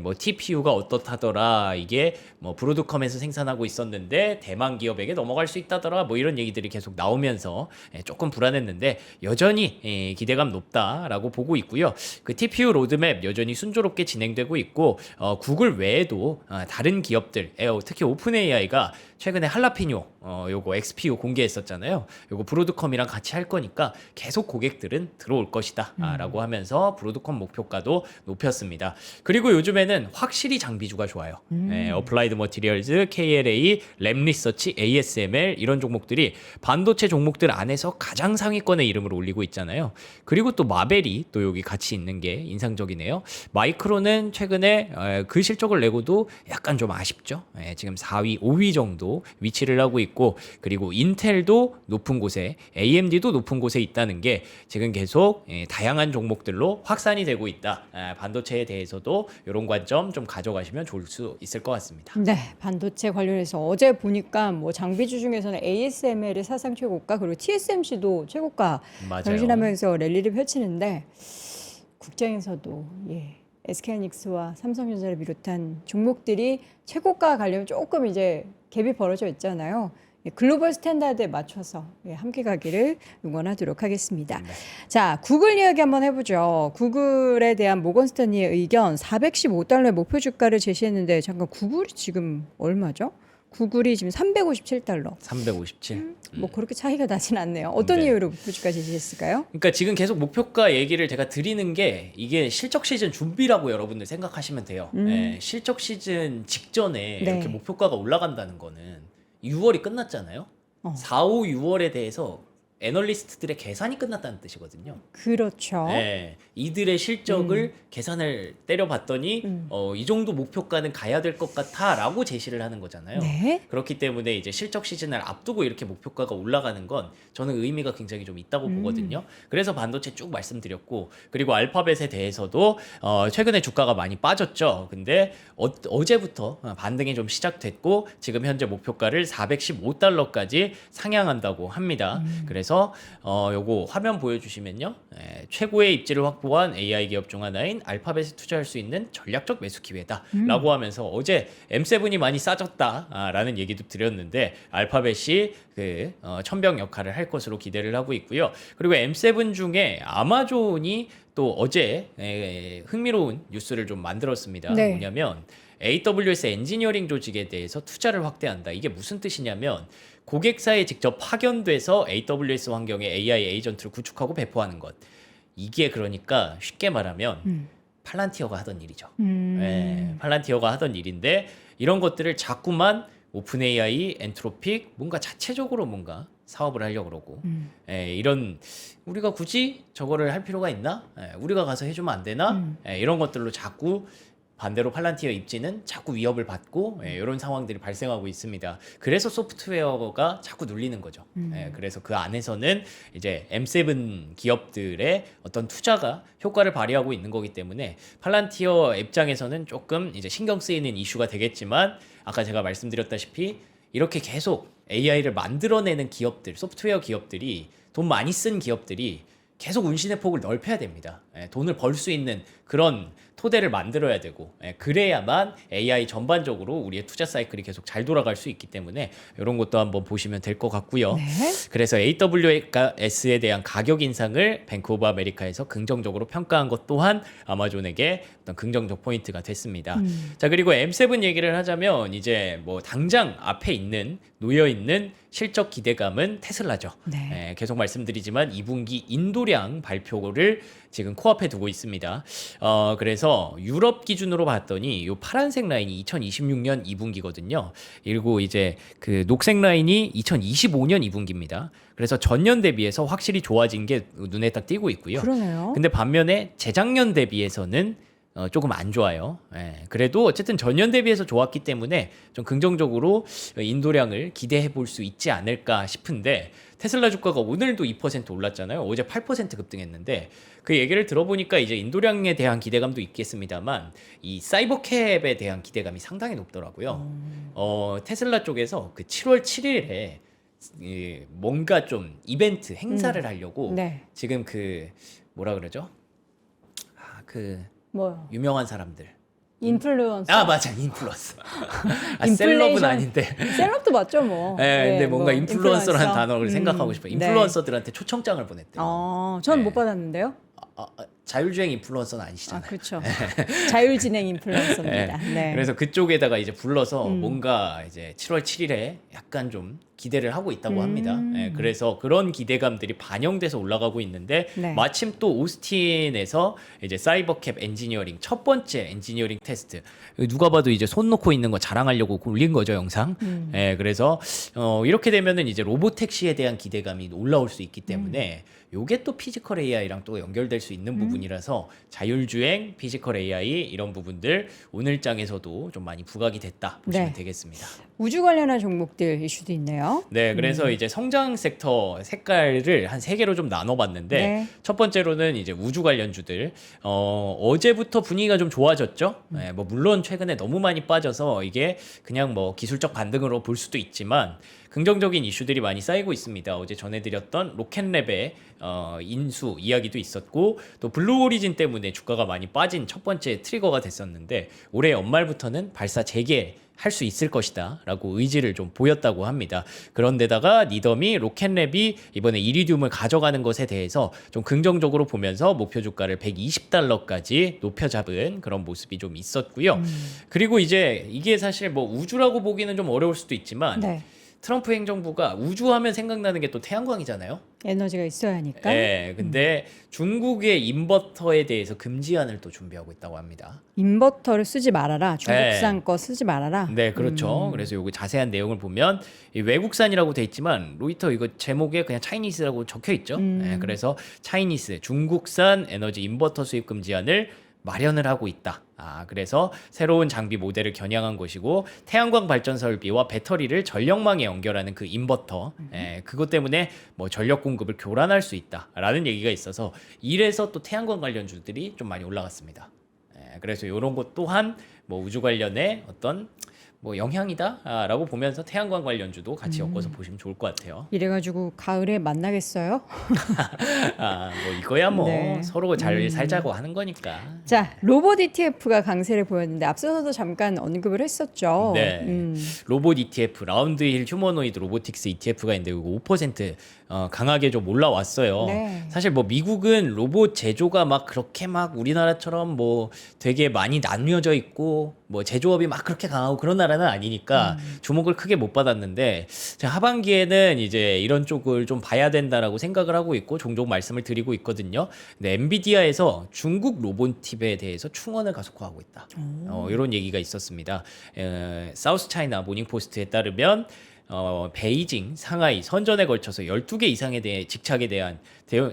[SPEAKER 2] 뭐 TPU가 어떻다더라, 이게 뭐 브로드컴에서 생산하고 있었는데 대만 기업에게 넘어갈 수 있다더라, 뭐 이런 얘기들이 계속 나오면서 조금 불안했는데 여전히 기대감 높다라고 보고 있고요. 그 TPU 로드맵 여전히 순조롭게 진행되고 있고 구글 외에도 다른 기업들, 특히 오픈 AI가 최근에 할라피뇨 요거 XPU 공개했었잖아요. 요거 브로드컴이랑 같이 할 거니까 계속 고객들은 들어올 것이다 라고 하면서 브로드컴 목표가도 높였습니다. 그리고 요즘에는 확실히 장비주가 좋아요. 어플라이드 머티리얼즈, KLA, 램리서치, ASML 이런 종목들이 반도체 종목들 안에서 가장 상위권의 이름을 올리고 있잖아요. 그리고 또 마벨이 또 여기 같이 있는 게 인상적이네요. 마이크론은 최근에 그 실적을 내고도 약간 좀 아쉽죠. 지금 4위, 5위 정도 위치를 하고 있고, 그리고 인텔도 높은 곳에, AMD도 높은 곳에 있다는 게 지금 계속 다양한 종목들로 확산이 되고 있다. 반도체에 대해서도 이런 관점 좀 가져가시면 좋을 수 있을 것 같습니다.
[SPEAKER 1] 네, 반도체 관련해서 어제 보니까 뭐 장비주 중에서는 ASML이 사상 최고가, 그리고 TSMC도 최고가
[SPEAKER 2] 맞아요.
[SPEAKER 1] 경신하면서 랠리를 펼치는데, 국장에서도 SK하이닉스와 삼성전자를 비롯한 종목들이 최고가 가려면 조금 이제 갭이 벌어져 있잖아요. 글로벌 스탠다드에 맞춰서 함께 가기를 응원하도록 하겠습니다.
[SPEAKER 2] 네.
[SPEAKER 1] 자, 구글 이야기 한번 해보죠. 구글에 대한 모건스탠리의 의견, 415달러의 목표 주가를 제시했는데, 잠깐 구글이 지금 얼마죠? 구글이 지금 357달러.
[SPEAKER 2] 357.
[SPEAKER 1] 뭐 그렇게 차이가 나진 않네요. 어떤
[SPEAKER 2] 네.
[SPEAKER 1] 이유로 목표 주가 제시했을까요?
[SPEAKER 2] 그러니까 지금 계속 목표가 얘기를 제가 드리는 게, 이게 실적 시즌 준비라고 여러분들 생각하시면 돼요. 실적 시즌 직전에
[SPEAKER 1] 네.
[SPEAKER 2] 이렇게 목표가가 올라간다는 거는 6월이 끝났잖아요. 4, 5, 6월에 대해서 애널리스트들의 계산이 끝났다는 뜻이거든요.
[SPEAKER 1] 그렇죠.
[SPEAKER 2] 네, 이들의 실적을 계산을 때려봤더니 이 정도 목표가는 가야 될 것 같아라고 제시를 하는 거잖아요.
[SPEAKER 1] 네.
[SPEAKER 2] 그렇기 때문에 이제 실적 시즌을 앞두고 이렇게 목표가가 올라가는 건 저는 의미가 굉장히 좀 있다고 보거든요. 그래서 반도체 쭉 말씀드렸고, 그리고 알파벳에 대해서도 최근에 주가가 많이 빠졌죠. 근데 어제부터 반등이 좀 시작됐고, 지금 현재 목표가를 415달러까지 상향한다고 합니다. 그래서 요거 화면 보여주시면요, 최고의 입지를 확보한 AI 기업 중 하나인 알파벳에 투자할 수 있는 전략적 매수 기회다라고 하면서 어제 M7이 많이 싸졌다라는 얘기도 드렸는데, 알파벳이 그 천병 역할을 할 것으로 기대를 하고 있고요. 그리고 M7 중에 아마존이 또 어제 흥미로운 뉴스를 좀 만들었습니다.
[SPEAKER 1] 네.
[SPEAKER 2] 뭐냐면 AWS 엔지니어링 조직에 대해서 투자를 확대한다. 이게 무슨 뜻이냐면, 고객사에 직접 파견돼서 AWS 환경에 AI 에이전트를 구축하고 배포하는 것. 이게 그러니까 쉽게 말하면 팔란티어가 하던 일이죠. 팔란티어가 하던 일인데, 이런 것들을 자꾸만 오픈 AI, 엔트로픽 뭔가 자체적으로 뭔가 사업을 하려고 그러고, 이런, 우리가 굳이 저거를 할 필요가 있나? 우리가 가서 해주면 안 되나? 이런 것들로 자꾸 반대로 팔란티어 입지는 자꾸 위협을 받고 이런 상황들이 발생하고 있습니다. 그래서 소프트웨어가 자꾸 눌리는 거죠. 그래서 그 안에서는 이제 M7 기업들의 어떤 투자가 효과를 발휘하고 있는 거기 때문에 팔란티어 입장에서는 조금 이제 신경 쓰이는 이슈가 되겠지만, 아까 제가 말씀드렸다시피 이렇게 계속 AI를 만들어내는 기업들, 소프트웨어 기업들이, 돈 많이 쓴 기업들이 계속 운신의 폭을 넓혀야 됩니다. 돈을 벌 수 있는 그런 토대를 만들어야 되고, 그래야만 AI 전반적으로 우리의 투자 사이클이 계속 잘 돌아갈 수 있기 때문에 이런 것도 한번 보시면 될 것 같고요.
[SPEAKER 1] 네.
[SPEAKER 2] 그래서 AWS에 대한 가격 인상을 뱅크 오브 아메리카에서 긍정적으로 평가한 것 또한 아마존에게 어떤 긍정적 포인트가 됐습니다. 자, 그리고 M7 얘기를 하자면, 이제 뭐 당장 앞에 있는, 놓여 있는 실적 기대감은 테슬라죠.
[SPEAKER 1] 네.
[SPEAKER 2] 계속 말씀드리지만 2분기 인도량 발표를 지금 코앞에 두고 있습니다. 그래서 유럽 기준으로 봤더니 이 파란색 라인이 2026년 2분기거든요. 그리고 이제 그 녹색 라인이 2025년 2분기입니다. 그래서 전년 대비해서 확실히 좋아진 게 눈에 딱 띄고 있고요.
[SPEAKER 1] 그러네요.
[SPEAKER 2] 근데 반면에 재작년 대비해서는 조금 안 좋아요. 그래도 어쨌든 전년 대비해서 좋았기 때문에 좀 긍정적으로 인도량을 기대해 볼 수 있지 않을까 싶은데, 테슬라 주가가 오늘도 2% 올랐잖아요. 어제 8% 급등했는데, 그 얘기를 들어보니까 이제 인도량에 대한 기대감도 있겠습니다만, 이 사이버캡에 대한 기대감이 상당히 높더라고요. 테슬라 쪽에서 그 7월 7일에 뭔가 좀 이벤트 행사를 하려고
[SPEAKER 1] 네.
[SPEAKER 2] 지금 그 뭐라 그러죠? 그
[SPEAKER 1] 뭐요?
[SPEAKER 2] 유명한 사람들.
[SPEAKER 1] 인플루언서.
[SPEAKER 2] 아 맞아 인플루언서.
[SPEAKER 1] 인플레이션.
[SPEAKER 2] 셀럽은 아닌데.
[SPEAKER 1] 셀럽도 맞죠 뭐.
[SPEAKER 2] 네, 근데 뭔가
[SPEAKER 1] 뭐
[SPEAKER 2] 인플루언서라는
[SPEAKER 1] 인플루언서.
[SPEAKER 2] 단어를 생각하고 싶어요.
[SPEAKER 1] 네.
[SPEAKER 2] 인플루언서들한테 초청장을 보냈대요.
[SPEAKER 1] 전
[SPEAKER 2] 네.
[SPEAKER 1] 못 받았는데요.
[SPEAKER 2] 자율주행 인플루언서는
[SPEAKER 1] 아,
[SPEAKER 2] 아니시잖아요.
[SPEAKER 1] 그렇죠. 자율진행 인플루언서입니다. 네.
[SPEAKER 2] 그래서 그쪽에다가 이제 불러서 뭔가 이제 7월 7일에 약간 좀 기대를 하고 있다고 합니다. 그래서 그런 기대감들이 반영돼서 올라가고 있는데
[SPEAKER 1] 네.
[SPEAKER 2] 마침 또 오스틴에서 이제 사이버캡 엔지니어링 첫 번째 엔지니어링 테스트 누가 봐도 이제 손 놓고 있는 거 자랑하려고 올린 거죠 영상. 그래서 이렇게 되면은 이제 로보택시에 대한 기대감이 올라올 수 있기 때문에 요게 또 피지컬 AI랑 또 연결될 수 있는 부분이라서 자율주행, 피지컬 AI 이런 부분들 오늘 장에서도 좀 많이 부각이 됐다 보시면
[SPEAKER 1] 네.
[SPEAKER 2] 되겠습니다.
[SPEAKER 1] 우주 관련한 종목들 이슈도 있네요.
[SPEAKER 2] 네, 그래서 이제 성장 섹터 색깔을 한 세 개로 좀 나눠봤는데
[SPEAKER 1] 네.
[SPEAKER 2] 첫 번째로는 이제 우주 관련주들 어제부터 분위기가 좀 좋아졌죠. 네, 뭐 물론 최근에 너무 많이 빠져서 이게 그냥 뭐 기술적 반등으로 볼 수도 있지만 긍정적인 이슈들이 많이 쌓이고 있습니다. 어제 전해드렸던 로켓랩의 인수 이야기도 있었고 또 블루 오리진 때문에 주가가 많이 빠진 첫 번째 트리거가 됐었는데 올해 연말부터는 발사 재개할 수 있을 것이다 라고 의지를 좀 보였다고 합니다. 그런데다가 니덤이 로켓랩이 이번에 이리듐을 가져가는 것에 대해서 좀 긍정적으로 보면서 목표 주가를 120달러까지 높여 잡은 그런 모습이 좀 있었고요. 그리고 이제 이게 사실 뭐 우주라고 보기는 좀 어려울 수도 있지만
[SPEAKER 1] 네.
[SPEAKER 2] 트럼프 행정부가 우주하면 생각나는 게 또 태양광이잖아요.
[SPEAKER 1] 에너지가 있어야 하니까.
[SPEAKER 2] 네, 근데 중국의 인버터에 대해서 금지안을 또 준비하고 있다고 합니다.
[SPEAKER 1] 인버터를 쓰지 말아라. 중국산 거 쓰지 말아라.
[SPEAKER 2] 네, 그렇죠. 그래서 요거 자세한 내용을 보면 이 외국산이라고 돼 있지만 로이터 이거 제목에 그냥 차이니스라고 적혀 있죠. 네, 그래서 차이니스 중국산 에너지 인버터 수입 금지안을 마련을 하고 있다. 그래서 새로운 장비 모델을 겨냥한 것이고 태양광 발전 설비와 배터리를 전력망에 연결하는 그 인버터 그것 때문에 뭐 전력 공급을 교란할 수 있다라는 얘기가 있어서 이래서 또 태양광 관련주들이 좀 많이 올라갔습니다. 그래서 이런 것 또한 뭐 우주 관련의 어떤 뭐 영향이다라고 보면서 태양광 관련주도 같이 엮어서 보시면 좋을 것 같아요.
[SPEAKER 1] 이래가지고 가을에 만나겠어요?
[SPEAKER 2] 뭐 이거야 뭐
[SPEAKER 1] 네.
[SPEAKER 2] 서로 잘 살자고 하는 거니까.
[SPEAKER 1] 자, 로봇 ETF가 강세를 보였는데 앞서서도 잠깐 언급을 했었죠.
[SPEAKER 2] 네. 로봇 ETF, 라운드 힐 휴머노이드 로보틱스 ETF가 있는데 이거 5% 강하게 좀 올라왔어요.
[SPEAKER 1] 네.
[SPEAKER 2] 사실 뭐 미국은 로봇 제조가 막 그렇게 막 우리나라처럼 뭐 되게 많이 나뉘어져 있고 뭐 제조업이 막 그렇게 강하고 그런 나라는 아니니까 주목을 크게 못 받았는데 제가 하반기에는 이제 이런 쪽을 좀 봐야 된다라고 생각을 하고 있고 종종 말씀을 드리고 있거든요. 근데 엔비디아에서 중국 로봇팁에 대해서 충원을 가속화하고 있다. 이런 얘기가 있었습니다. 사우스 차이나 모닝포스트에 따르면 베이징, 상하이, 선전에 걸쳐서 12개 이상에 대해 직착에 대한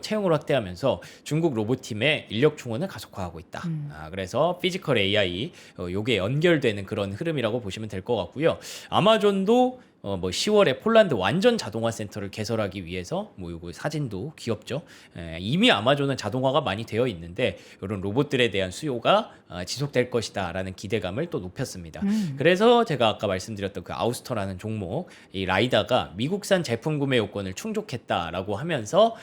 [SPEAKER 2] 채용을 확대하면서 중국 로봇팀의 인력 충원을 가속화하고 있다. 그래서 피지컬 AI 요게 연결되는 그런 흐름이라고 보시면 될 것 같고요. 아마존도 뭐 10월에 폴란드 완전 자동화 센터를 개설하기 위해서 뭐 요거 사진도 귀엽죠. 이미 아마존은 자동화가 많이 되어 있는데 이런 로봇들에 대한 수요가 지속될 것이다라는 기대감을 또 높였습니다. 그래서 제가 아까 말씀드렸던 그 아우스터라는 종목, 이 라이다가 미국산 제품 구매 요건을 충족했다라고 하면서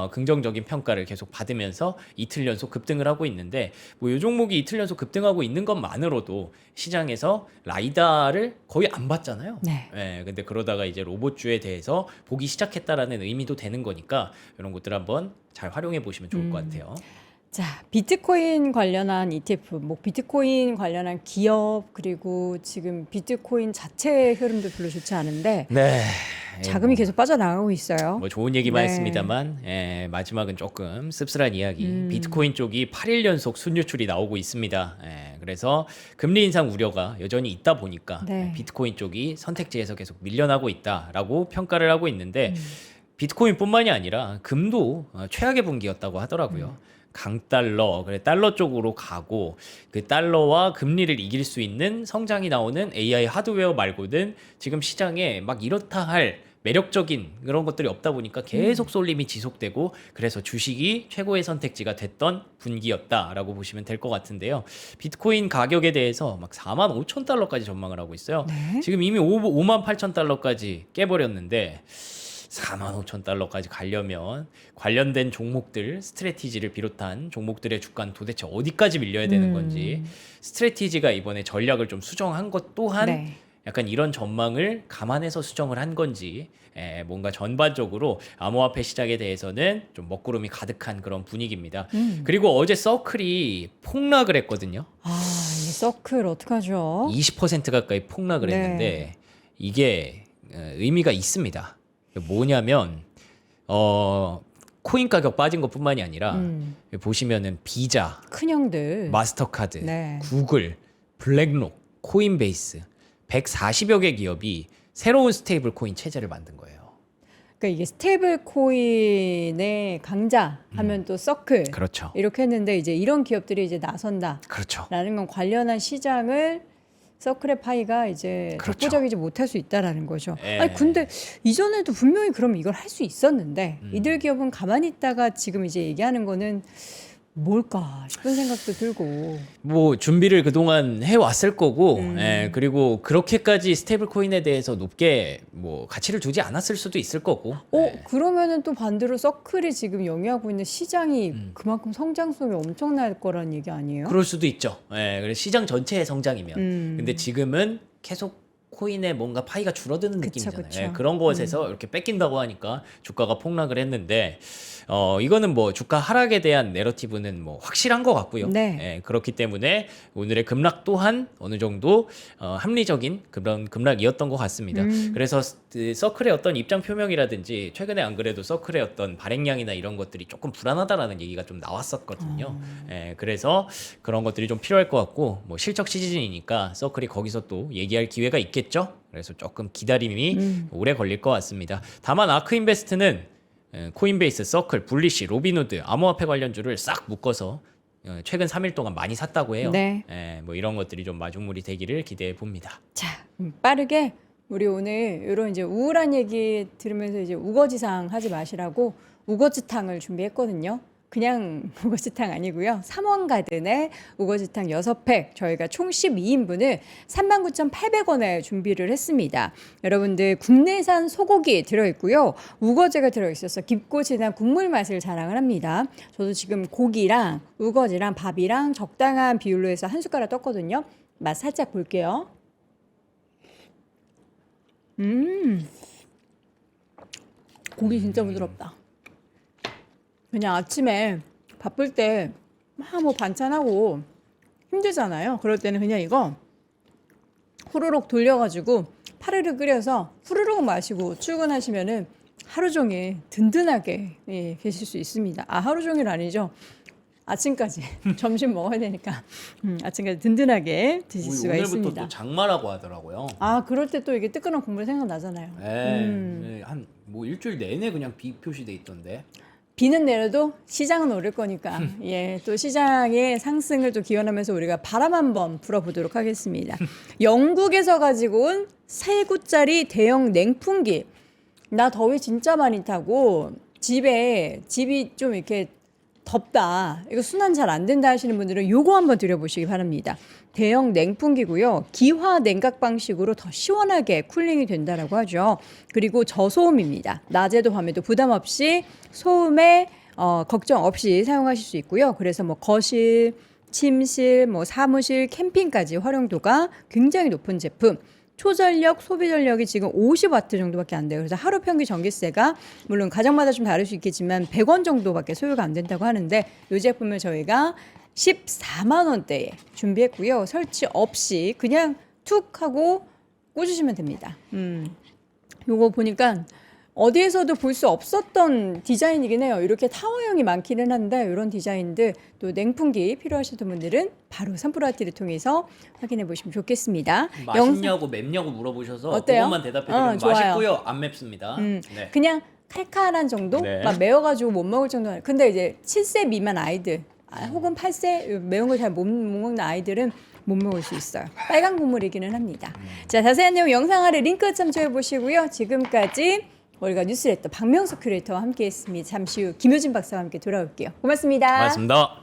[SPEAKER 2] 긍정적인 평가를 계속 받으면서 이틀 연속 급등을 하고 있는데 뭐 이 종목이 이틀 연속 급등하고 있는 것만으로도 시장에서 라이다를 거의 안 봤잖아요.
[SPEAKER 1] 네.
[SPEAKER 2] 근데 그러다가 이제 로봇주에 대해서 보기 시작했다라는 의미도 되는 거니까 이런 것들 한번 잘 활용해 보시면 좋을 것 같아요.
[SPEAKER 1] 자, 비트코인 관련한 ETF, 뭐 비트코인 관련한 기업 그리고 지금 비트코인 자체의 흐름도 별로 좋지 않은데
[SPEAKER 2] 네.
[SPEAKER 1] 자금이 계속 빠져나가고 있어요.
[SPEAKER 2] 뭐 좋은 얘기만
[SPEAKER 1] 네.
[SPEAKER 2] 했습니다만 마지막은 조금 씁쓸한 이야기. 비트코인 쪽이 8일 연속 순유출이 나오고 있습니다. 그래서 금리 인상 우려가 여전히 있다 보니까
[SPEAKER 1] 네.
[SPEAKER 2] 비트코인 쪽이 선택지에서 계속 밀려나고 있다라고 평가를 하고 있는데 비트코인뿐만이 아니라 금도 최악의 분기였다고 하더라고요. 강달러, 그래 달러 쪽으로 가고 그 달러와 금리를 이길 수 있는 성장이 나오는 AI 하드웨어 말고는 지금 시장에 막 이렇다 할 매력적인 그런 것들이 없다 보니까 계속 쏠림이 지속되고 그래서 주식이 최고의 선택지가 됐던 분기였다라고 보시면 될 것 같은데요. 비트코인 가격에 대해서 막 45,000달러까지 전망을 하고 있어요.
[SPEAKER 1] 네.
[SPEAKER 2] 지금 이미 58,000달러까지 깨버렸는데 $45,000까지 가려면 관련된 종목들 스트래티지를 비롯한 종목들의 주가는 도대체 어디까지 밀려야 되는 건지 스트래티지가 이번에 전략을 좀 수정한 것 또한
[SPEAKER 1] 네.
[SPEAKER 2] 약간 이런 전망을 감안해서 수정을 한 건지 뭔가 전반적으로 암호화폐 시장에 대해서는 좀 먹구름이 가득한 그런 분위기입니다. 그리고 어제 서클이 폭락을 했거든요.
[SPEAKER 1] 아, 이 서클 어떡하죠?
[SPEAKER 2] 20% 가까이 폭락을
[SPEAKER 1] 네.
[SPEAKER 2] 했는데 이게 의미가 있습니다. 뭐냐면 코인 가격 빠진 것뿐만이 아니라 보시면은 비자,
[SPEAKER 1] 큰 형들.
[SPEAKER 2] 마스터카드,
[SPEAKER 1] 네.
[SPEAKER 2] 구글, 블랙록, 코인베이스 140여 개 기업이 새로운 스테이블 코인 체제를 만든 거예요.
[SPEAKER 1] 그러니까 이게 스테이블 코인의 강자 하면 또 서클
[SPEAKER 2] 그렇죠.
[SPEAKER 1] 이렇게 했는데 이제 이런 기업들이 이제 나선다라는
[SPEAKER 2] 그렇죠.
[SPEAKER 1] 건 관련한 시장을 서클의 파이가 이제
[SPEAKER 2] 그렇죠.
[SPEAKER 1] 독보적이지 못할 수 있다라는 거죠.
[SPEAKER 2] 예.
[SPEAKER 1] 아니 근데 이전에도 분명히 그럼 이걸 할 수 있었는데 이들 기업은 가만히 있다가 지금 이제 얘기하는 거는 뭘까 싶은 생각도 들고.
[SPEAKER 2] 뭐 준비를 그동안 해왔을 거고 그리고 그렇게까지 스테이블 코인에 대해서 높게 뭐 가치를 두지 않았을 수도 있을 거고
[SPEAKER 1] 그러면은 또 반대로 서클이 지금 영위하고 있는 시장이 그만큼 성장성이 엄청날 거란 얘기 아니에요?
[SPEAKER 2] 그럴 수도 있죠. 그래서 시장 전체의 성장이면 근데 지금은 계속 코인에 뭔가 파이가 줄어드는
[SPEAKER 1] 그쵸,
[SPEAKER 2] 느낌이잖아요.
[SPEAKER 1] 그쵸.
[SPEAKER 2] 그런 것에서 이렇게 뺏긴다고 하니까 주가가 폭락을 했는데 이거는 뭐 주가 하락에 대한 내러티브는 뭐 확실한 것 같고요.
[SPEAKER 1] 네.
[SPEAKER 2] 그렇기 때문에 오늘의 급락 또한 어느 정도 합리적인 그런 급락이었던 것 같습니다. 그래서 서클의 어떤 입장 표명이라든지 최근에 안 그래도 서클의 어떤 발행량이나 이런 것들이 조금 불안하다라는 얘기가 좀 나왔었거든요. 그래서 그런 것들이 좀 필요할 것 같고 뭐 실적 시즌이니까 서클이 거기서 또 얘기할 기회가 있겠죠. 그래서 조금 기다림이 오래 걸릴 것 같습니다. 다만 아크인베스트는 코인베이스, 서클, 블리시, 로빈후드, 암호화폐 관련주를 싹 묶어서 최근 3일 동안 많이 샀다고 해요.
[SPEAKER 1] 네.
[SPEAKER 2] 뭐 이런 것들이 좀 마중물이 되기를 기대해 봅니다.
[SPEAKER 1] 자, 빠르게 우리 오늘 이런 이제 우울한 얘기 들으면서 이제 우거지상 하지 마시라고 우거지탕을 준비했거든요. 그냥 우거지탕 아니고요. 삼원가든의 우거지탕 6팩 저희가 총 12인분을 39,800원에 준비를 했습니다. 여러분들 국내산 소고기 들어있고요. 우거지가 들어있어서 깊고 진한 국물 맛을 자랑을 합니다. 저도 지금 고기랑 우거지랑 밥이랑 적당한 비율로 해서 한 숟가락 떴거든요. 맛 살짝 볼게요. 고기 진짜 부드럽다. 그냥 아침에 바쁠 때 막 뭐 반찬하고 힘들잖아요. 그럴 때는 그냥 이거 후루룩 돌려가지고 파르르 끓여서 후루룩 마시고 출근하시면은 하루 종일 든든하게 계실 수 있습니다. 아, 하루 종일 아니죠. 아침까지 점심 먹어야 되니까 아침까지 든든하게 드실 수가
[SPEAKER 2] 오늘부터
[SPEAKER 1] 있습니다.
[SPEAKER 2] 또 장마라고 하더라고요.
[SPEAKER 1] 아, 그럴 때 또 이게 뜨끈한 국물 생각나잖아요.
[SPEAKER 2] 한 뭐 일주일 내내 그냥 비 표시돼 있던데.
[SPEAKER 1] 비는 내려도 시장은 오를 거니까 또 시장의 상승을 또 기원하면서 우리가 바람 한번 불어보도록 하겠습니다. 영국에서 가지고 온 3구짜리 대형 냉풍기. 나 더위 진짜 많이 타고 집이 좀 이렇게 덥다. 이거 순환 잘 안 된다 하시는 분들은 요거 한번 드려보시기 바랍니다. 대형 냉풍기고요. 기화 냉각 방식으로 더 시원하게 쿨링이 된다라고 하죠. 그리고 저소음입니다. 낮에도 밤에도 부담 없이 소음에 걱정 없이 사용하실 수 있고요. 그래서 뭐 거실, 침실, 뭐 사무실, 캠핑까지 활용도가 굉장히 높은 제품. 초전력, 소비 전력이 지금 50와트 정도밖에 안 돼요. 그래서 하루 평균 전기세가 물론 가정마다 좀 다를 수 있겠지만 100원 정도밖에 소요가 안 된다고 하는데 이 제품을 저희가 14만 원대에 준비했고요. 설치 없이 그냥 툭 하고 꽂으시면 됩니다. 요거 보니까 어디에서도 볼 수 없었던 디자인이긴 해요. 이렇게 타워형이 많기는 한데 이런 디자인들 또 냉풍기 필요하셨던 분들은 바로 산프로아티를 통해서 확인해 보시면 좋겠습니다.
[SPEAKER 2] 맛있냐고 맵냐고 물어보셔서
[SPEAKER 1] 어때요?
[SPEAKER 2] 그것만 대답해드리면
[SPEAKER 1] 좋아요.
[SPEAKER 2] 맛있고요. 안 맵습니다. 네.
[SPEAKER 1] 그냥 칼칼한 정도?
[SPEAKER 2] 네.
[SPEAKER 1] 막 매워가지고 못 먹을 정도. 근데 이제 7세 미만 아이들 혹은 8세 매운 걸 잘 못 먹는 아이들은 못 먹을 수 있어요. 빨간 국물이기는 합니다. 자, 자세한 내용 영상 아래 링크 참조해 보시고요. 지금까지 우리가 뉴스레터 박명수 큐레이터와 함께했습니다. 잠시 후 김효진 박사와 함께 돌아올게요. 고맙습니다.
[SPEAKER 2] 고맙습니다.